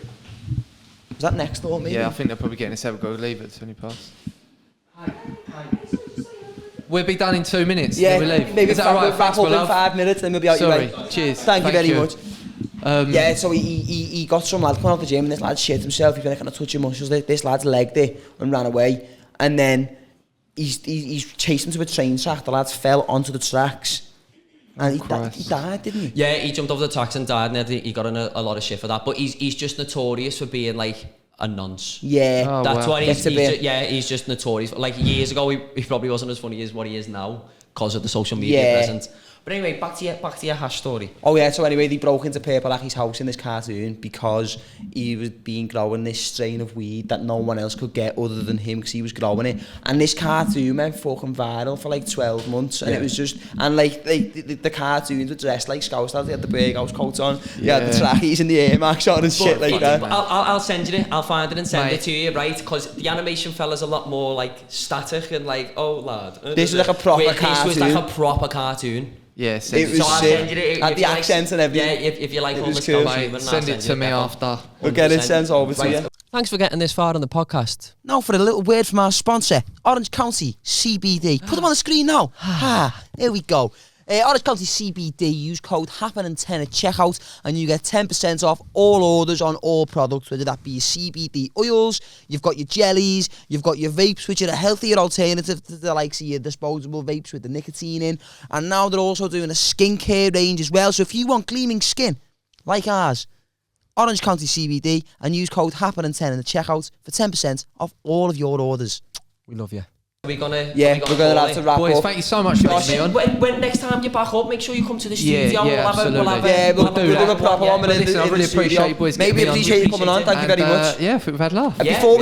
Was that next door, maybe? Yeah, I think they're probably getting us out. We've got to leave at 20 past. We'll be done in 2 minutes. Yeah, Then we leave. maybe Is that all right? wrap Thanks, up my in love. 5 minutes, then we'll be out your Sorry. way. Cheers. Thank you very much. Um, Yeah, so he got some lad coming out the gym and this lad shit himself. He's been like, "Can I touch your muscles?" This lad's legged it and ran away. And then he's chased him to a train track. The lads fell onto the tracks. And he died, didn't he? Yeah, he jumped over the tracks and died, and he got in a lot of shit for that. But he's just notorious for being like a nonce. Yeah. Oh, That's wow. what he's just notorious. Like years ago, he probably wasn't as funny as what he is now because of the social media presence. But anyway, back to your hash story. Oh yeah, so anyway, they broke into Purple Aki's house in this cartoon because he was growing this strain of weed that no one else could get other than him because he was growing it. And this cartoon went fucking viral for like 12 months. And it was just, and like the cartoons were dressed like Scouse lads. They had the big house coats on, they had the trackies and the Air Max on and shit like that. I'll send you it. I'll find it and send it to you, right? Because the animation fella's a lot more like static and like, oh lad. This was like a proper cartoon. This was like a proper cartoon. Yeah, It was sick. Had the accents and everything. Yeah, if you like It all was the cool. stuff, mate, send it to me after. We'll get it sent over to you. Thanks for getting this far on the podcast. Now for a little word from our sponsor, Orange County CBD. Put them on the screen now. Here we go. Orange County CBD, use code HAPPENIN10 at checkout and you get 10% off all orders on all products, whether that be your CBD oils, you've got your jellies, you've got your vapes, which are a healthier alternative to the likes of your disposable vapes with the nicotine in. And now they're also doing a skincare range as well. So if you want gleaming skin, like ours, Orange County CBD, and use code HAPPENIN10 in the checkout for 10% off all of your orders. We love you. We're gonna We're gonna have to wrap Boys, up. thank you so much for having me on. When next time you're back up, make sure you come to the Yeah, studio. yeah, absolutely. We'll do a proper one. But listen, I really appreciate you boys Maybe getting me on. appreciate you coming on. Thank you very much. Yeah, I think we've had love. Before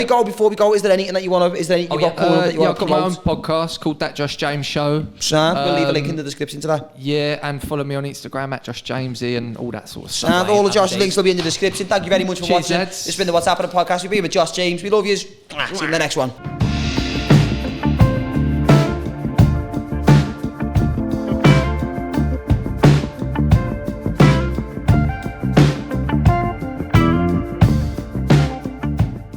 we go, is there anything that you want to? Is there anything you've got that you Yeah, want I've to got my own promote? podcast called That Josh James Show. Sam, we'll leave a link in the description to that. Yeah, and follow me on Instagram at Josh Jamesy and all that sort of stuff. And all of Josh's links will be in the description. Thank you very much for Cheers, watching. lads. This has been the What's Happening podcast. We've been with Josh James. We love you. See you in the next one.